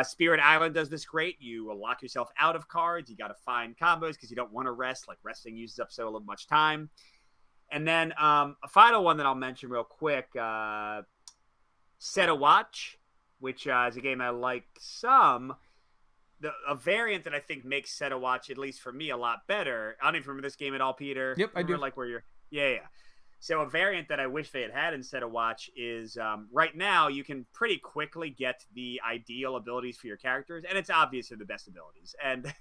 Spirit Island does this great. You lock yourself out of cards. You got to find combos because you don't want to rest. Like, resting uses up so much time. And then a final one that I'll mention real quick, Set a Watch, which is a game I like some. A variant that I think makes Set a Watch, at least for me, a lot better. I don't even remember this game at all, Peter. Yep, I do. Like where you're... Yeah. So a variant that I wish they had in Set a Watch is right now you can pretty quickly get the ideal abilities for your characters, and it's obvious they're the best abilities. And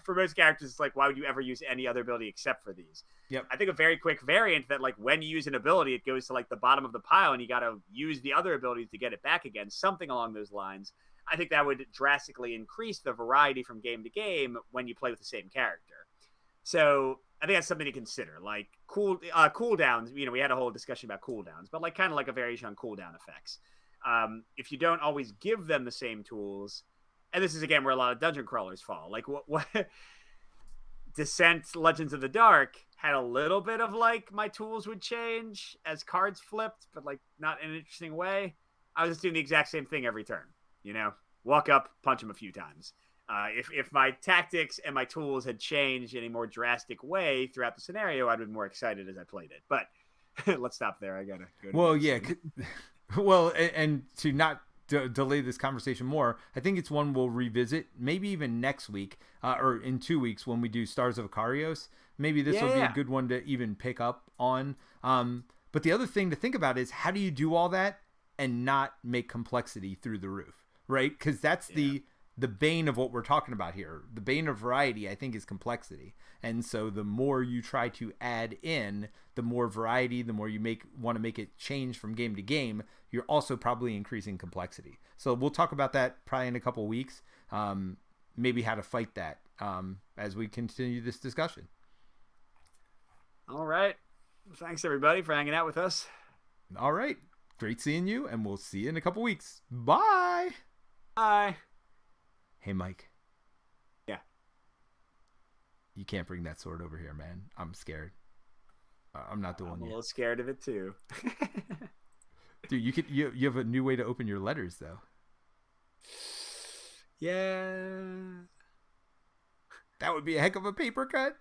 for most characters, it's like, why would you ever use any other ability except for these? Yep. I think a very quick variant that, like, when you use an ability, it goes to like the bottom of the pile, and you got to use the other abilities to get it back again. Something along those lines. I think that would drastically increase the variety from game to game when you play with the same character. So I think that's something to consider, like cooldowns. We had a whole discussion about cooldowns, but like kind of like a variation on cooldown effects. If you don't always give them the same tools, and this is again where a lot of dungeon crawlers fall. Like what Descent Legends of the Dark had a little bit of like my tools would change as cards flipped, but like not in an interesting way. I was just doing the exact same thing every turn, you know, walk up, punch him a few times. If my tactics and my tools had changed in a more drastic way throughout the scenario, I'd been more excited as I played it. But let's stop there. I gotta go. Well, yeah. Well, and to not delay this conversation more, I think it's one we'll revisit, maybe even next week or in 2 weeks when we do Stars of Ikarios. Maybe this will be a good one to even pick up on. But the other thing to think about is how do you do all that and not make complexity through the roof, right? Because that's the bane of what we're talking about here. The bane of variety, I think, is complexity. And so the more you try to add in, the more variety, the more you want to make it change from game to game, you're also probably increasing complexity. So we'll talk about that probably in a couple of weeks, maybe how to fight that as we continue this discussion. All right. Thanks, everybody, for hanging out with us. All right. Great seeing you, and we'll see you in a couple weeks. Bye. Bye. Hey, Mike. Yeah. You can't bring that sword over here, man. I'm scared. I'm not doing it. I'm a little scared of it, too. Dude, you have a new way to open your letters, though. Yeah. That would be a heck of a paper cut.